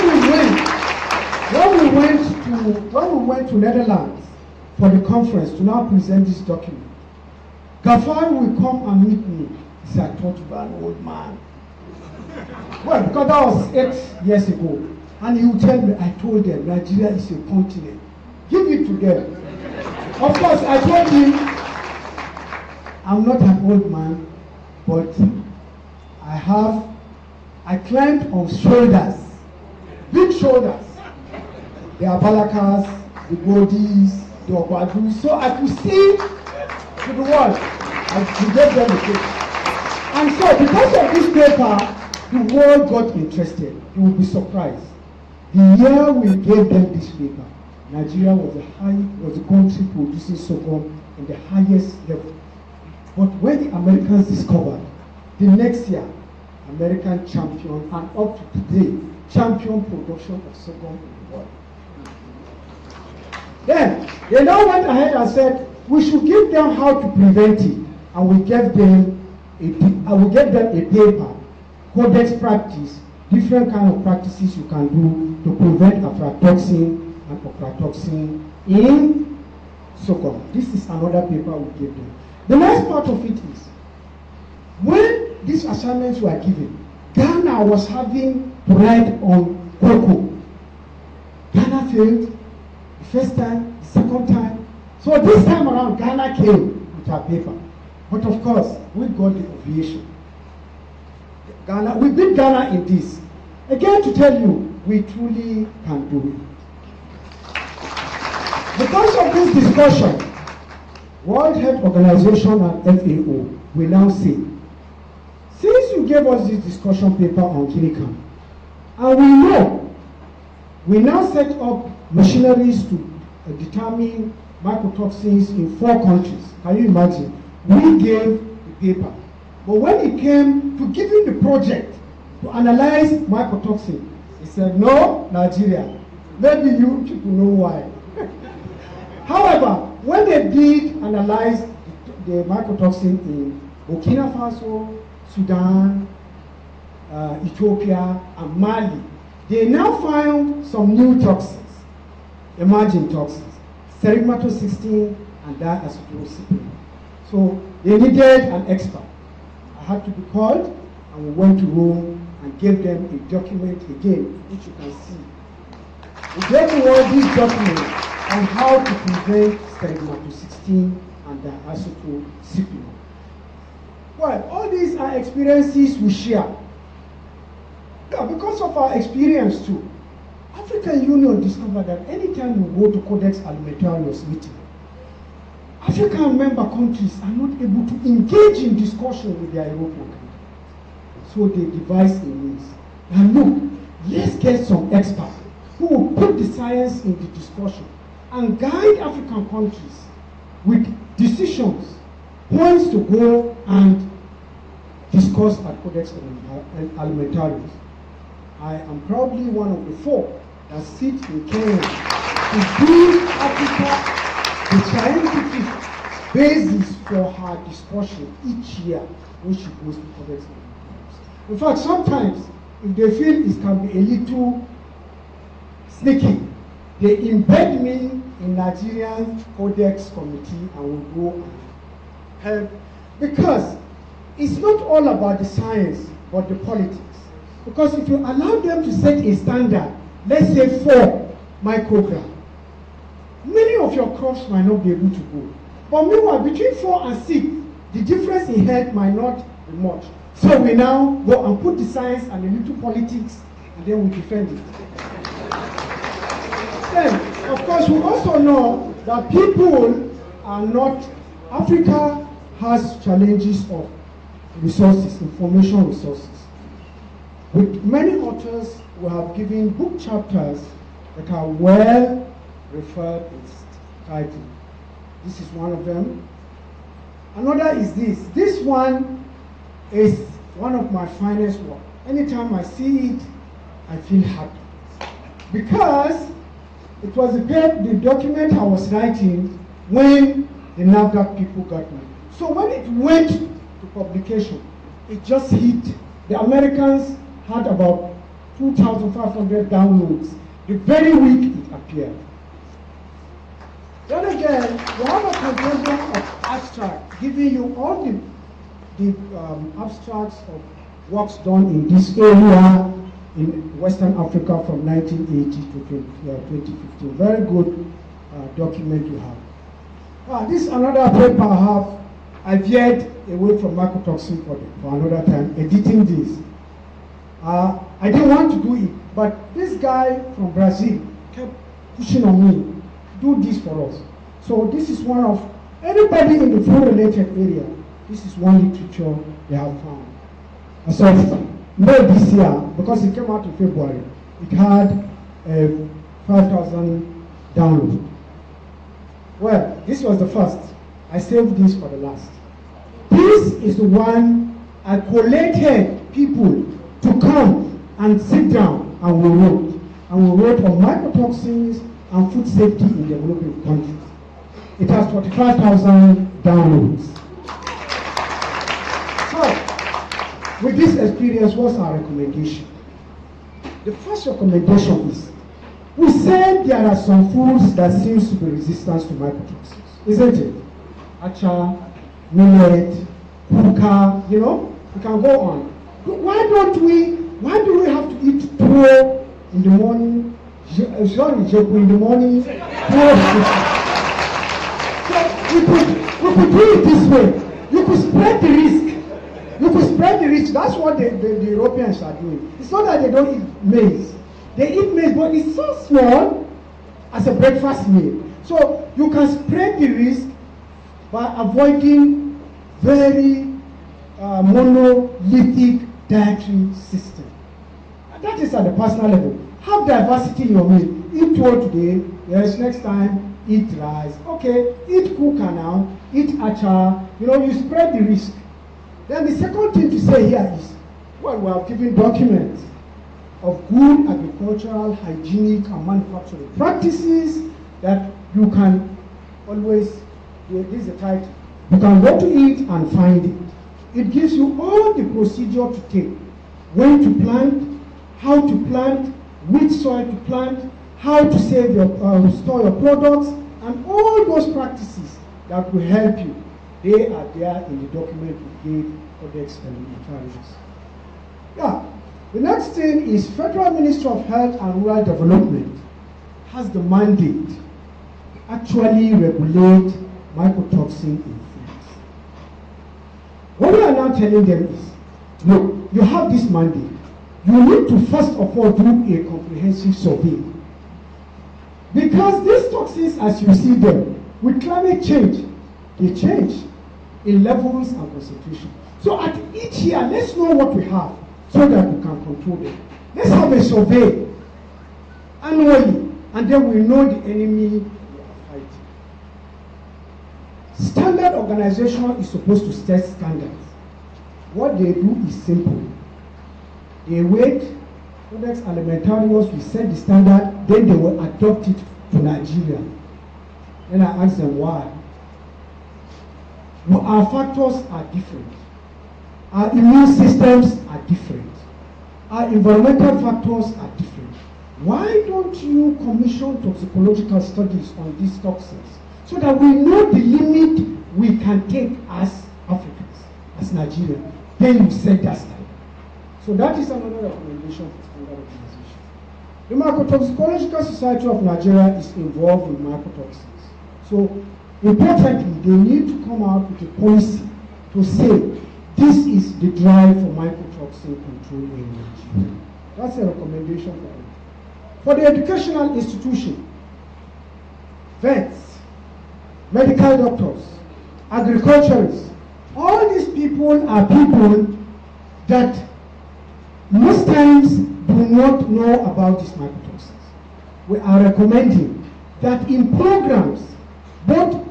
we went to Netherlands for the conference to now present this document, Gafar will come and meet me. He said, I thought you were an old man. Well, because that was 8 years ago. And he would tell me, I told them, Nigeria is a continent. Give it to them. Of course, I told him, I'm not an old man, but I climbed on shoulders, big shoulders. The Abalakas, the Bodis, the Ogwadus, so I could see to the world. I could get them a paper. And so, because of this paper, the world got interested. You will be surprised. The year we gave them this paper, Nigeria was the country producing sorghum in the highest level. But when the Americans discovered, the next year, American champion, and up to today, champion production of sorghum in the world. Then, they now went ahead and said, we should give them how to prevent it. And we gave them a paper, codex practice, different kind of practices you can do to prevent aflatoxin and ochratoxin in sorghum. This is another paper we gave them. The nice part of it is, when these assignments were given, Ghana was having to write on cocoa. Ghana failed the first time, the second time. So this time around, Ghana came with our paper. But of course, we got the ovation. We beat Ghana in this. Again, to tell you, we truly can do it. Because of this discussion, World Health Organization and FAO will now say, since you gave us this discussion paper on Guinea camp, and we now set up machineries to determine mycotoxins in 4 countries. Can you imagine? We gave the paper. But when it came to giving the project to analyze mycotoxin, he said, no, Nigeria. Maybe you people know why. However, when they did analyze the mycotoxin in Burkina Faso, Sudan, Ethiopia, and Mali, they now found some new toxins, emerging toxins, ceregmato-16 and diacetylcycline. So they needed an expert. I had to be called, and we went to Rome and gave them a document again, which you can see. We gave the world this document on how to prevent ceregmato-16 and diacetylcycline. Well, all these are experiences we share. Yeah, because of our experience too, African Union discovered that anytime we go to Codex Alimentarius meeting, African member countries are not able to engage in discussion with their European countries. So they devised a means. And look, let's get some experts who will put the science in the discussion and guide African countries with decisions, points to go and discuss at Codex Alimentarius. I am probably one of the 4 that sit in Kenya to give Africa the scientific basis for her discussion each year when she goes to Codex Alimentarius. In fact, sometimes, if they feel it can be a little sneaky, they embed me in Nigerian Codex committee and will go and help. Because it's not all about the science, but the politics. Because if you allow them to set a standard, let's say 4 micrograms, many of your crops might not be able to go. But meanwhile, between 4 and 6, the difference in health might not be much. So we now go and put the science and a little politics, and then we defend it. Then, of course, we also know that people are not, Africa has challenges of resources, information resources. With many authors, we have given book chapters that are well referred in title. This is one of them. Another is this. This one is one of my finest work. Anytime I see it, I feel happy. Because it was the document I was writing when the NAFDAC people got me. So when it went to publication, it just hit. The Americans had about 2,500 downloads. The very week it appeared. Then again, we have a compendium of abstract, giving you all the abstracts of works done in this area in Western Africa from 1980 to 2015. Very good document you have. This is another paper I have. I veered away from mycotoxin for another time, editing this. I didn't want to do it, but this guy from Brazil kept pushing on me, do this for us. So this is one of, anybody in the food-related area, this is one literature they have found. As of May this year, because it came out in February, it had 5,000 downloads. Well, this was the first. I saved this for the last. This is the one I collated people to come and sit down and we wrote. And we wrote on mycotoxins and food safety in developing countries. It has 45,000 downloads. So, with this experience, what's our recommendation? The first recommendation is, we said there are some foods that seems to be resistant to mycotoxins, isn't it? Acha, millet, kuka, you know, we can go on. Why do we have to eat tuwo in the morning, jepu in the morning, So we could do it this way. You could spread the risk. You could spread the risk. That's what the Europeans are doing. It's not that they don't eat maize. They eat maize, but it's so small as a breakfast meal. So you can spread the risk by avoiding very monolithic dietary system. And that is at the personal level. Have diversity in your meal. Eat tuwo today, yes, next time, eat rice. Okay, eat kuka now, eat acha. You know, you spread the risk. Then the second thing to say here is, well, we have given documents of good agricultural, hygienic, and manufacturing practices that you can always, this is the title, you can go to it and find it. It gives you all the procedure to take, when to plant, how to plant, which soil to plant, how to save your, store your products, and all those practices that will help you. They are there in the document we gave Codex Alimentarius. Yeah. The next thing is Federal Ministry of Health and Rural Development has the mandate to actually regulate mycotoxin in foods. What we are now telling them is, look, you have this mandate. You need to first of all do a comprehensive survey. Because these toxins, as you see them, with climate change, they change in levels and concentration. So at each year, let's know what we have so that we can control them. Let's have a survey annually, and then we know the enemy we are fighting. Standard organization is supposed to set standards. What they do is simple. They wait, Codex Alimentarius will set the standard, then they will adopt it to Nigeria. Then I ask them why. Well, our factors are different. Our immune systems are different. Our environmental factors are different. Why don't you commission toxicological studies on these toxins so that we know the limit we can take as Africans, as Nigerians? Then you set that standard. So that is another recommendation for standard organization. The Mycotoxicological Society of Nigeria is involved in mycotoxins. So importantly, they need to come out with a policy to say, This is the drive for mycotoxin control in Nigeria. That's a recommendation for it. For the educational institution, vets, medical doctors, agriculturists, all these people are people that most times do not know about these mycotoxins. We are recommending that in programs, both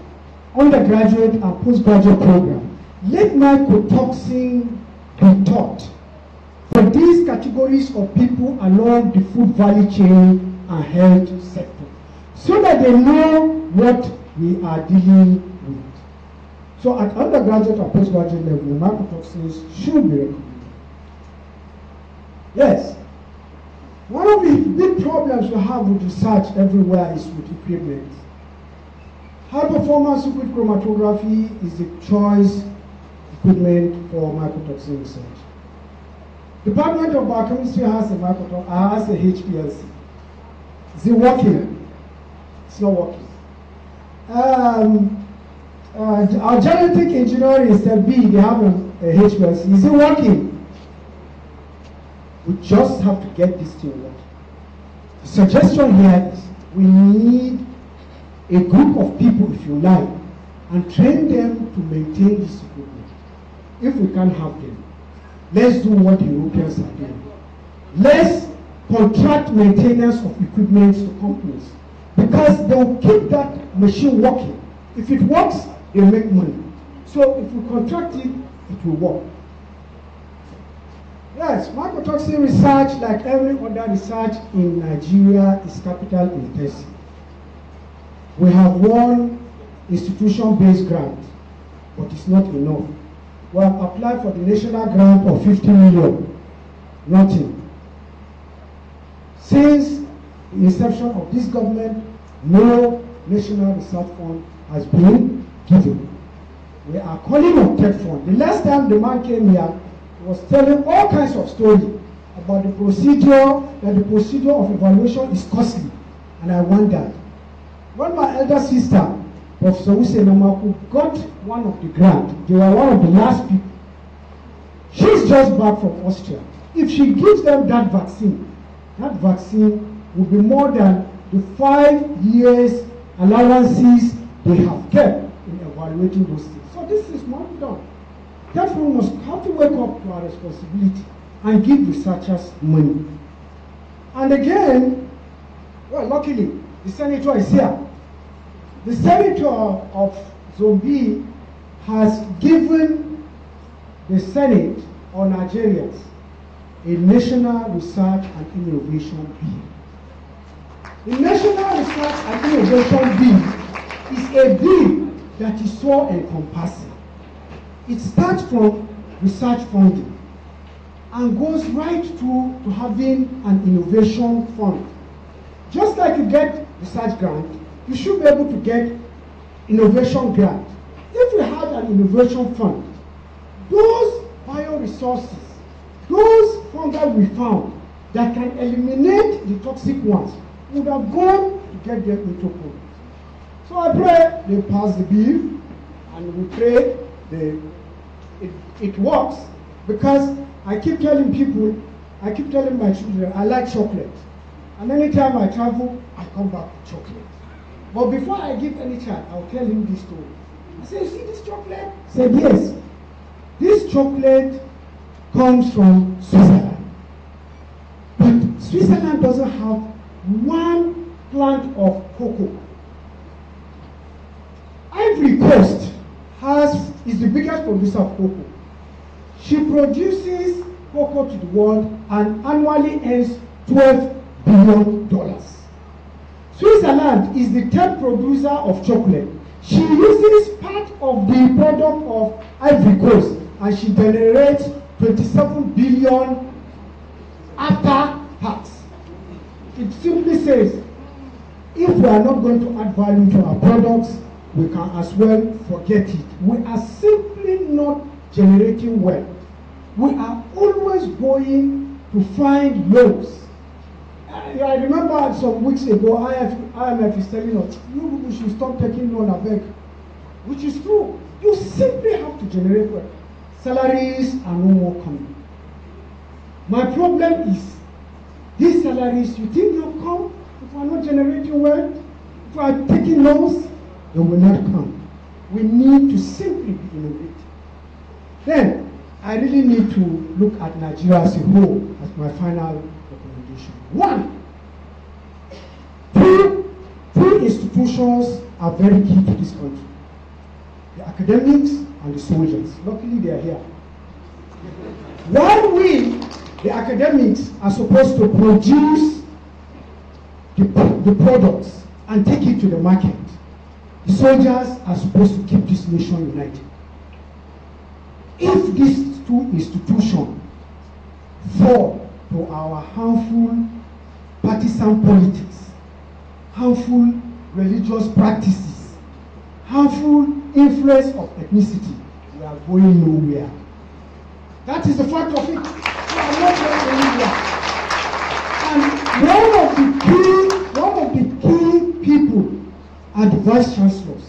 undergraduate and postgraduate program, let mycotoxin be taught for these categories of people along the food value chain and health sector, so that they know what we are dealing with. So at undergraduate and postgraduate level, mycotoxins should be recommended. Yes, one of the big problems we have with research everywhere is with equipment. High performance liquid chromatography is the choice equipment for mycotoxin research. Department of Biochemistry has a HPLC. Is it working? It's not working. Our genetic engineering is step B, they have a HPLC. Is it working? We just have to get this thing working. The suggestion here is we need a group of people, if you like, and train them to maintain this equipment. If we can't have them, let's do what the Europeans are doing. Let's contract maintenance of equipment to companies, because they'll keep that machine working. If it works, they make money. So if we contract it, it will work. Yes, mycotoxin research, like every other research in Nigeria, is capital intensive. We have one institution-based grant, but it's not enough. We have applied for the national grant of 50 million. Nothing. Since the inception of this government, no national research fund has been given. We are calling on TED fund. The last time the man came here, he was telling all kinds of stories about the procedure, that the procedure of evaluation is costly. And I wondered, when my elder sister, Professor Hussein Amaku, got one of the grants, they were one of the last people. She's just back from Austria. If she gives them that vaccine will be more than the 5 years allowances they have kept in evaluating those things. So this is not done. Therefore, we must have to wake up to our responsibility and give researchers money. And again, well, luckily, the senator is here. The senator of Zombi has given the Senate on Nigerians a national research and innovation bill. The national research and innovation bill is a bill that is so encompassing. It starts from research funding and goes right to having an innovation fund. Just like you get research grant, you should be able to get innovation grant. If we had an innovation fund, those bioresources, those fungi we found that can eliminate the toxic ones, would have gone to get them into product. So I pray they pass the bill, and we pray it works, because I keep telling people, I keep telling my children, I like chocolate. And anytime I travel, I come back with chocolate. But before I give any child, I'll tell him this story. I say, you see this chocolate? He said, yes. This chocolate comes from Switzerland. But Switzerland doesn't have one plant of cocoa. Ivory Coast is the biggest producer of cocoa. She produces cocoa to the world and annually earns $12 billion. Switzerland is the 10th producer of chocolate. She uses part of the product of Ivory Coast, and she generates 27 billion after tax. It simply says, if we are not going to add value to our products, we can as well forget it. We are simply not generating wealth. We are always going to find lows. I remember some weeks ago, IMF is telling us, you should stop taking loan, I beg. Which is true. You simply have to generate wealth. salaries are no more coming. My problem is, these salaries, you think they'll come if we are not generating wealth? If we are taking loans, they will not come. We need to simply be innovative. Then, I really need to look at Nigeria as a whole as my final recommendation. One, two institutions are very key to this country. The academics and the soldiers. Luckily, they are here. While we, the academics, are supposed to produce the products and take it to the market, the soldiers are supposed to keep this nation united. If these two institutions fall to our harmful partisan politics, harmful religious practices, harmful influence of ethnicity, we are going nowhere. That is the fact of it. We are not going anywhere. And one of the key people are the vice chancellors.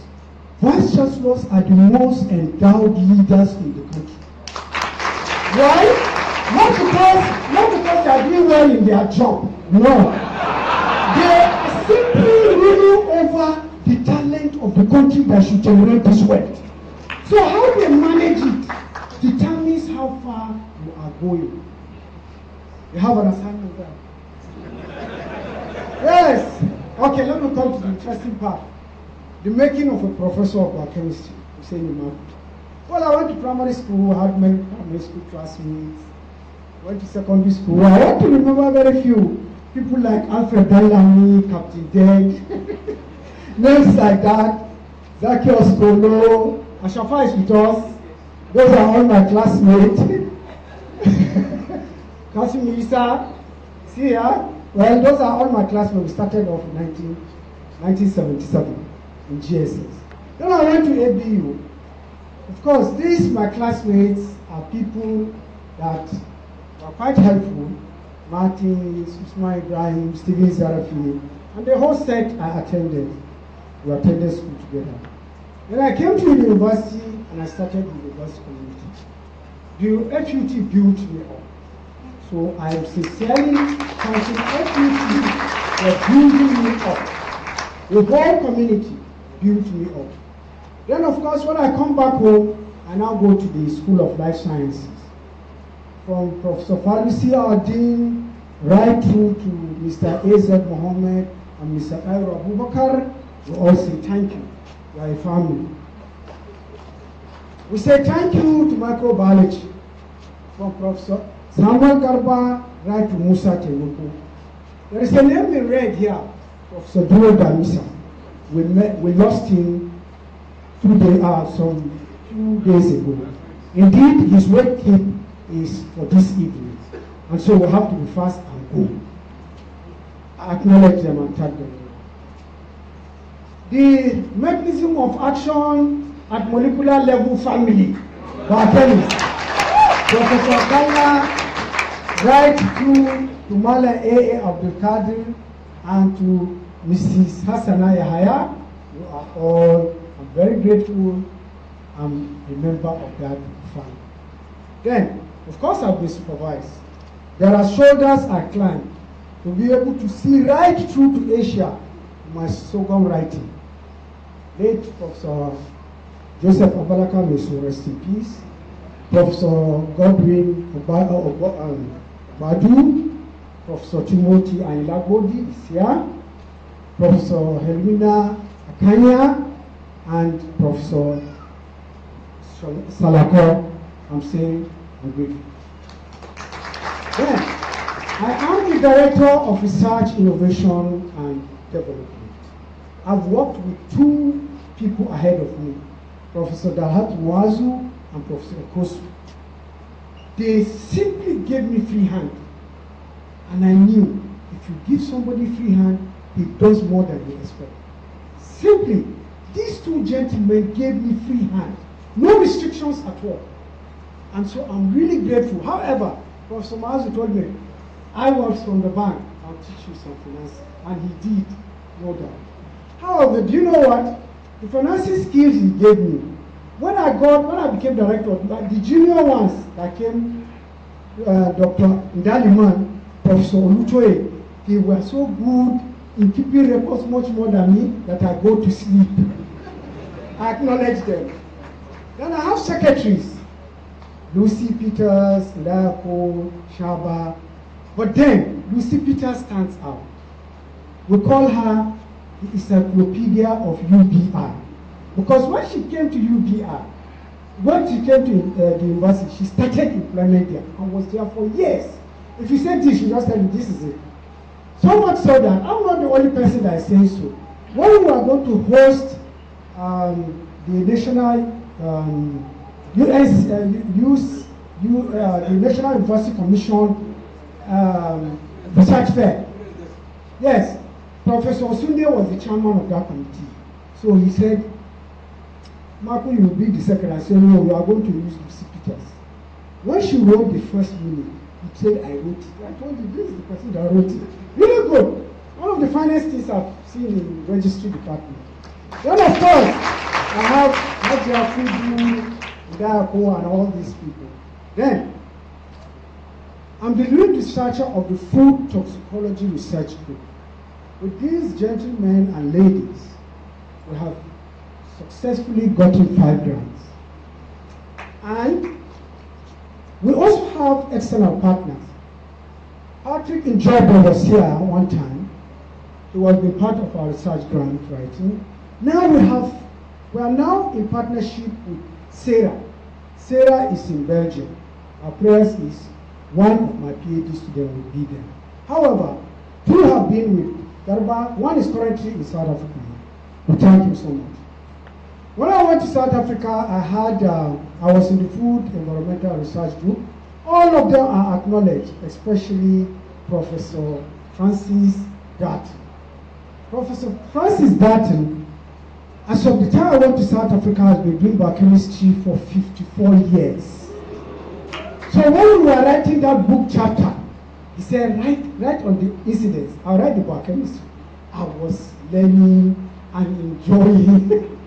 Vice chancellors are the most endowed leaders in the country. Why? Not because they are doing well in their job. No. They are simply ruling over the talent of the country that should generate this wealth. So how they manage it determines how far you are going. You have an assignment there. Yes. Okay, let me come to the interesting part. The making of a professor of biochemistry, Emmanuel Abba. Well, I went to primary school, had many primary school classmates. Went to secondary school. I want to remember very few. People like Alfred Dalami, Captain Dead, names like that, Zacchaeus Kolo, Ashafa is with us. Those are all my classmates. Kasim Isa, see here? Well, those are all my classmates. We started off in 1977 in GSS. Then I went to ABU. Of course, these, my classmates, are people that were quite helpful. Martin, Usman Ibrahim, Stephen Zarafi, and the whole set I attended. We attended school together. Then I came to university and I started the university community. The FUT built me up. So I am sincerely thanking FUT for building me up. The whole community built me up. Then of course when I come back home, I now go to the School of Life Sciences. From Professor Farisi Al-Din right through to Mr. A.Z. Mohammed and Mr. Ayro Abubakar, we all say thank you. We are a family. We say thank you to microbiology, from Professor Samuel Garba right to Musa Teluku. There is a name in red here, Professor Duro Damisa. We lost him 2 days ago. Indeed, his wake up is for this evening. And so we have to be fast and go. I acknowledge them and thank them. The mechanism of action at molecular level family, biochemist, Professor Kalla, right through to Mala A.A. Abdul Qadir and to Mrs. Hassana Yahaya. You are all, I'm very grateful. I'm a member of that family. Then, of course, I've been supervised. There are shoulders I climb to be able to see right through to Asia in my sorghum writing. Late Professor Joseph Abalaka, may so rest in peace. Professor Godwin Badu, Professor Timothy Ayilagbodi is here, Professor Helmina Akanya, and Professor Salako. I'm saying I'm grateful. Then, I am the Director of Research, Innovation, and Development. I've worked with 2 people ahead of me, Professor Dalhat Mwazu and Professor Okosu. They simply gave me free hand. And I knew if you give somebody free hand, he does more than you expect. Simply, these 2 gentlemen gave me free hand. No restrictions at all. And so I'm really grateful. However, Professor Mwazu told me, I was from the bank, I'll teach you some finance. And he did, no doubt. However, do you know what? The financing skills he gave me, when I became director, the junior ones that came, Dr. Ndaliman, Professor Olutoye, they were so good in keeping records much more than me that I go to sleep. I acknowledge them. Then I have secretaries, Lucy Peters, Ndako, Shaba. But then Lucy Peters stands out. We call her the encyclopedia of UBI. Because when she came to UBI, when she came to the university, she started employment there and was there for years. If you say this, she just tell you this is it. So much so that I'm not the only person that is saying so. When we are going to host the National the National University Commission Research Fair, yes, Professor Osunde was the chairman of that committee. So he said, Marco, you will be the secretary. I said, no, we are going to use Lucy Peters. When she wrote the first minute, he said, I wrote it. I told you, this is the person that wrote it. Really good. One of the finest things I've seen in the registry department. Then, of course, I have Nadia Fudu, Ndako, and all these people. Then, I'm the lead researcher of the Food Toxicology Research Group. With these gentlemen and ladies, we have successfully gotten 5 grants. And we also have external partners. Patrick Njobo was here one time. He was been part of our research grant writing. Now we are now in partnership with Sarah. Sarah is in Belgium. Our prayers is one of my PhD students will be there. However, 2 have been with Garba. 1 is currently in South Africa. We thank you so much. When I went to South Africa, I was in the Food Environmental Research Group. All of them are acknowledged, especially Professor Francis Darton. Professor Francis Darton, as of the time I went to South Africa, has been doing biochemistry for 54 years. So when we were writing that book chapter, he said, write on the incidents. I'll write the biochemistry. I was learning and enjoying.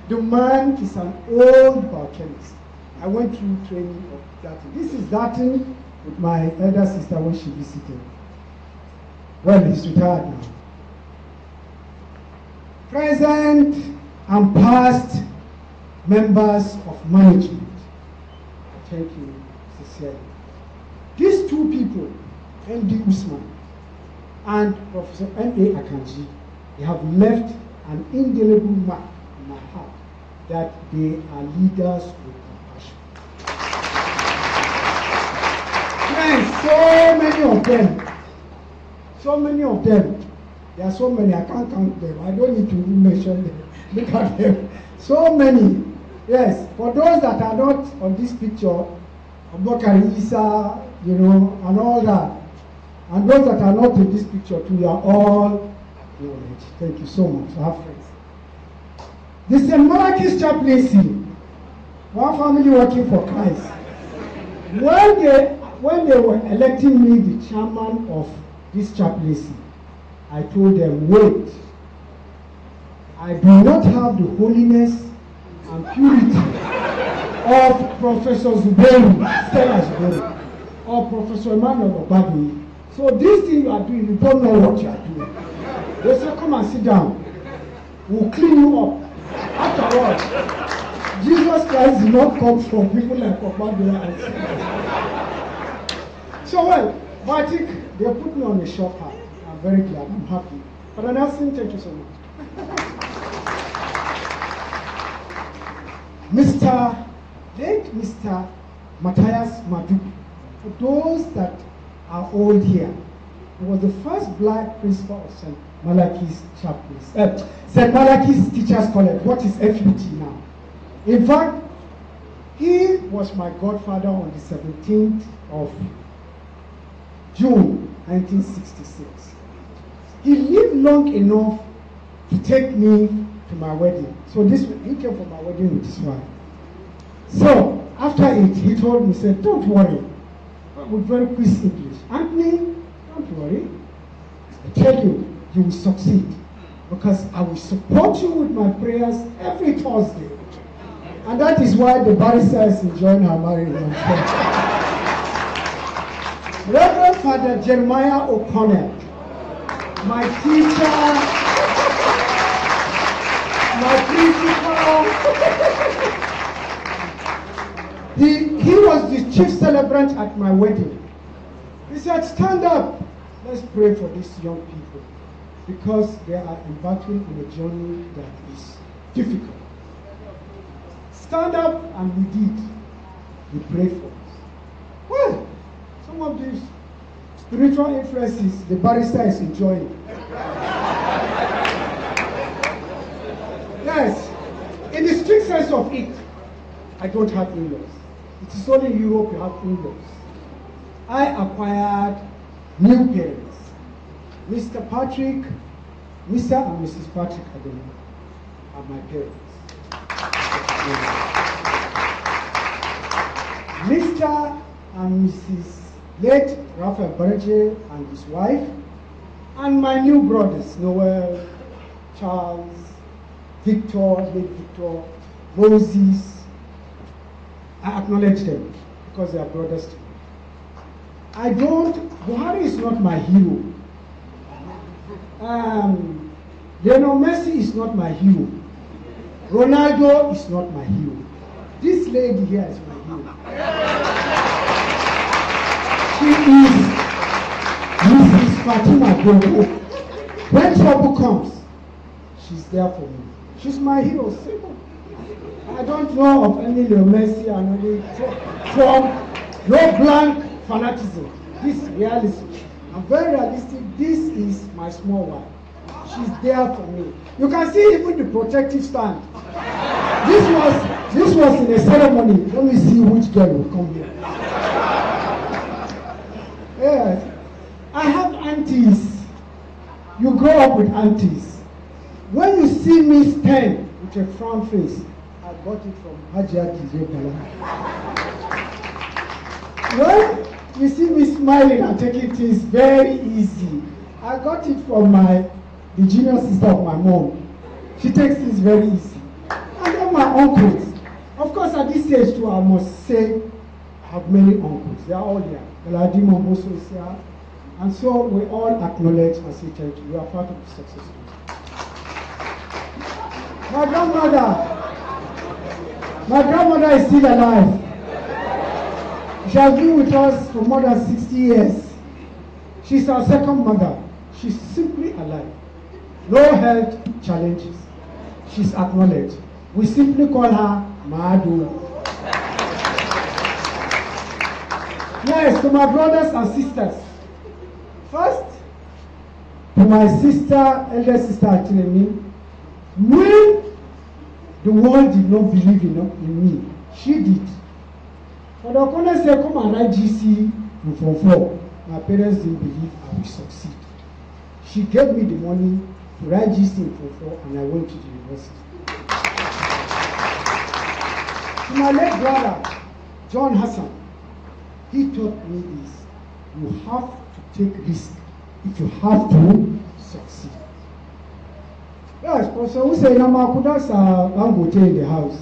The man is an old biochemist. I went through training of Darton. This is Darton with my elder sister when she visited. Well, he's retired now. Present and past members of management, thank you sincerely. These 2 people, M.D. Usman and Professor M.A. Akanji, they have left an indelible mark in my heart that they are leaders with compassion. Friends, so many of them, there are so many, I can't count them, I don't need to mention them, look at them, so many, yes, for those that are not on this picture, Abubakar Isa, you know, and all that, and those that are not in this picture too, you are all acknowledged. Thank you so much, I have friends. The St. Malachis chaplaincy, one family working for Christ. When they were electing me the chairman of this chaplaincy, I told them, wait, I do not have the holiness and purity of Professor Zuberi, Stella Zuberi, or Professor Emmanuel Abba. So this thing you are doing, you don't know what you are doing. They say, come and sit down. We'll clean you up. After all, Jesus Christ did not come from people like Obadiah and so well, but I think they put me on a short path. I'm very glad, I'm happy. But Nelson, thank you so much. Mr. Matthias Madu, for those that are old here, he was the first black principal of St. Malachis Chaplains, St. Malachis Teachers College, what is FUT now. In fact, he was my godfather on the 17th of June 1966. He lived long enough to take me to my wedding. So he came for my wedding with his wife. So after it, he told me, said, don't worry, with very quick English. Anthony, don't worry. I tell you, you will succeed. Because I will support you with my prayers every Thursday. And that is why the barrister is enjoying her marriage. Reverend Father Jeremiah O'Connell, my teacher, my principal, he was the chief celebrant at my wedding. He said, stand up, let's pray for these young people, because they are embarking on a journey that is difficult. Stand up, and we did. We prayed for us. Well, some of these spiritual influences the barrister is enjoying. Yes, in the strict sense of it, I don't have in-laws. It is only in Europe you have in-laws. I acquired new parents. Mr. Patrick, Mr. and Mrs. Patrick Ademo are my parents. Mr. and Mrs. late Raphael Berger and his wife, and my new brothers, Noel, Charles, Victor, late Victor, Moses. I acknowledge them because they are brothers to me. Buhari is not my hero. Lionel Messi is not my hero. Ronaldo is not my hero. This lady here is my hero. She is Mrs. Fatima Gogo. When trouble comes, she's there for me. She's my hero, simple. I don't know of any Lionel Messi and any from no blank fanaticism. This reality. I'm very realistic. This is my small wife. She's there for me. You can see even the protective stand. This was in a ceremony. Let me see which girl will come here. Yes. I have aunties. You grow up with aunties. When you see me stand with a frown face, I got it from Hajia DJ Bala. When you see me smiling and taking things very easy, I got it from the junior sister of my mom. She takes things very easy. And then my uncles. Of course, at this age too, I must say, I have many uncles. They are all here. Galadimo Boso is here. And so we all acknowledge and say thank you. We are part of the success story. My grandmother is still alive. She has been with us for more than 60 years. She's our second mother. She's simply alive. No health challenges. She's acknowledged. We simply call her Madu. Yes, to my brothers and sisters. First, to my sister, elder sister Atinemi, when the world did not believe in me, she did. For the corner said, come and write GC in Form 4. My parents didn't believe I would succeed. She gave me the money to write GC in Form 4, and I went to the university. To my late brother, John Hassan, he taught me this. You have to take risk if you have to succeed. Yes, Professor Hussein Namakudas Dangote in the house.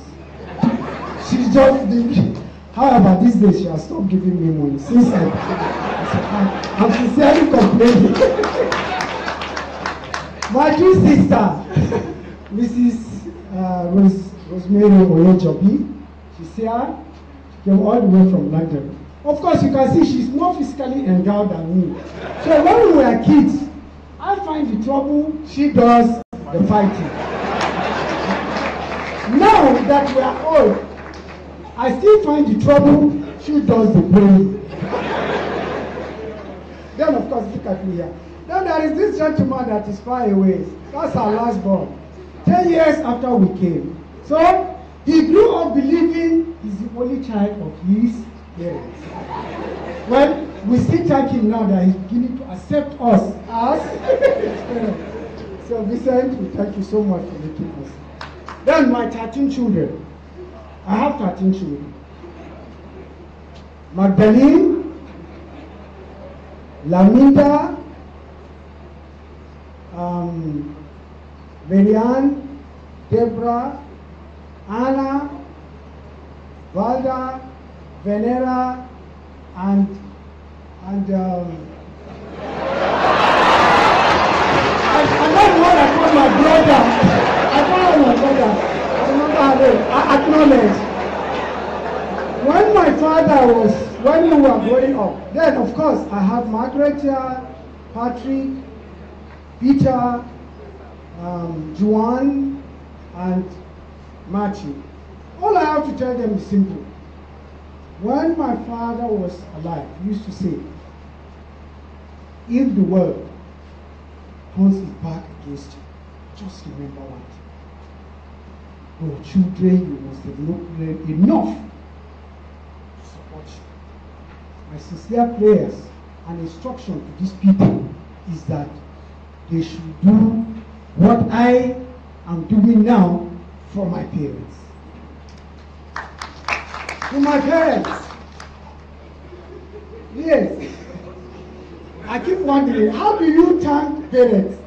She just did. However, these days she has stopped giving me money. Since I'm sincerely complaining. My twin sister, Mrs. Rosemary Oyejobi, she's here. She came all the way from London. Of course, you can see she's more physically endowed than me. So when we were kids, I find the trouble, she does the fighting. Now that we are old, I still find the trouble, she does the praying. Then of course, look at me here. Then there is this gentleman that is far away. That's our last born. 10 years after we came. So he grew up believing he's the only child of his parents. Well, we still thank him now that he's beginning to accept us as his parents. So Vincent, we thank you so much for making us. Then my 13 children. I have 13 children. Magdalene, Lamida, Marianne, Deborah, Anna, Valda, Venera, and I don't know what I call my brother. I call my brother. I remember her name. I acknowledge. When we were growing up, then of course I have Margaret here, Patrick, Peter, Joanne, and Matthew. All I have to tell them is simple. When my father was alive, he used to say, if the world turns its back against you, just remember one thing. Your children, you must develop them enough to support you. My sincere prayers and instruction to these people is that they should do what I am doing now for my parents. To my parents, yes, I keep wondering, how do you thank parents?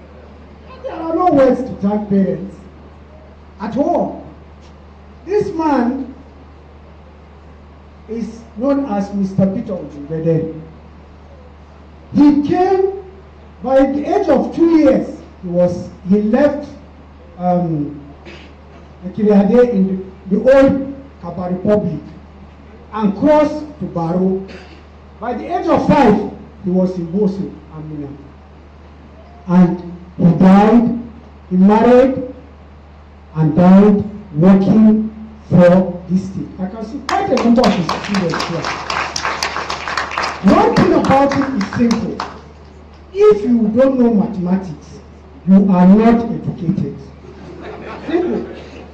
There are no words to thank parents at all. This man is known as Mr. Peter Ojubede. He came by the age of 2 years. He left Kiriade in the old Kaba Republic and crossed to Baro. By the age of 5, he was in Bosu, Amina. And he died, he married, and died working for this state. I can see quite a number of his students here. One thing about it is simple. If you don't know mathematics, you are not educated. Simple.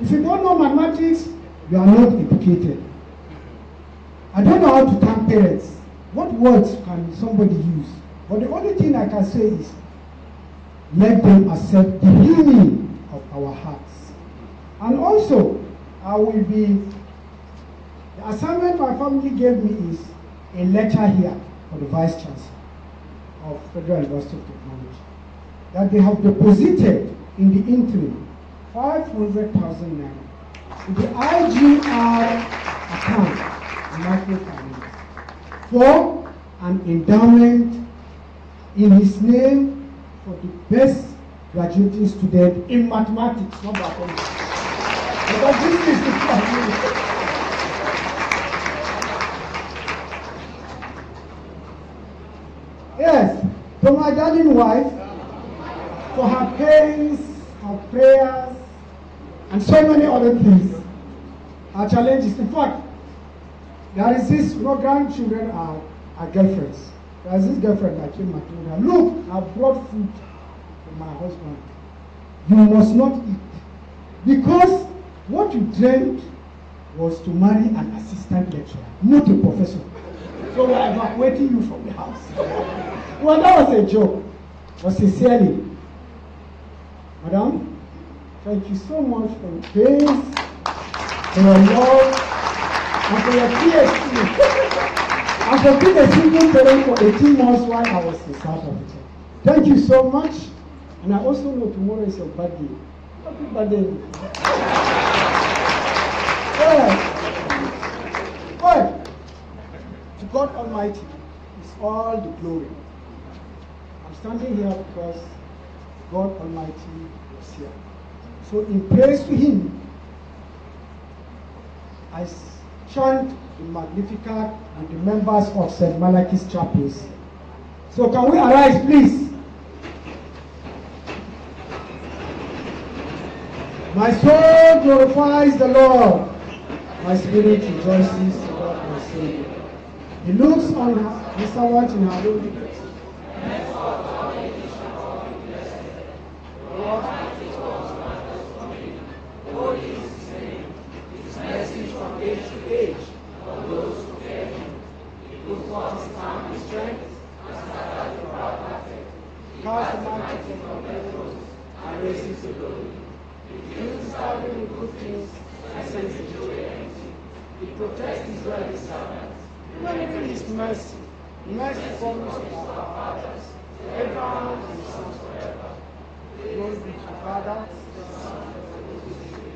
If you don't know mathematics, you are not educated. I don't know how to thank parents. What words can somebody use? But the only thing I can say is, let them accept the healing of our hearts. And also, the assignment my family gave me is a letter here for the Vice Chancellor of Federal University of Technology, that they have deposited in the interim 500,000 naira to the IGR account, microfinance, for an endowment in his name for the best graduating student in mathematics, not mathematics. Because this is the family. Yes, to my darling wife, for her pains, her prayers, and so many other things, her challenges. In fact, there is this, grandchildren are girlfriends. There is this girlfriend that came and told her, look, I brought food for my husband. You must not eat. Because what you dreamed was to marry an assistant lecturer, not a professor. So we are evacuating you from the house. Well, that was a joke. But sincerely, Madam, thank you so much for your pains, for your love, and for your PhD. And for being a single parent for 18 months while I was in South Africa. Thank you so much. And I also know tomorrow is your birthday. Happy birthday. But to God Almighty is all the glory. I'm standing here because God Almighty was here. So in praise to Him, I chant the Magnificat and the members of St. Malachy's chapels. So can we arise, please? My soul glorifies the Lord. My spirit rejoices in God my Savior. He looks on His servant in her holy place. Cast the mountain from the throne and raises the glory. He fills the garden with good things and sends it away empty. He protects Israel's servants, remembering His mercy. Mercy promised to our fathers, Abraham and his sons forever. Glory be to the Father, the Son, and the Holy Spirit.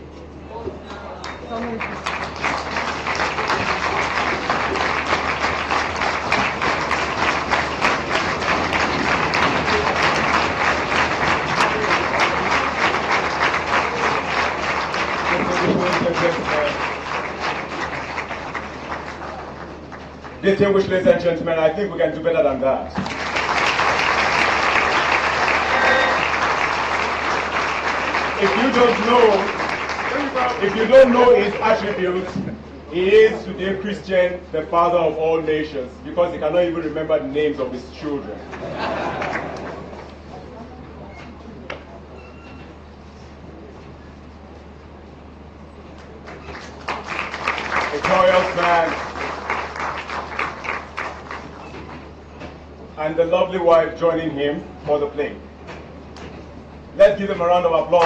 Distinguished ladies and gentlemen, I think we can do better than that. If you don't know his attributes, he is today Christian, the father of all nations, because he cannot even remember the names of his children. A glorious man, and the lovely wife joining him for the play. Let's give them a round of applause.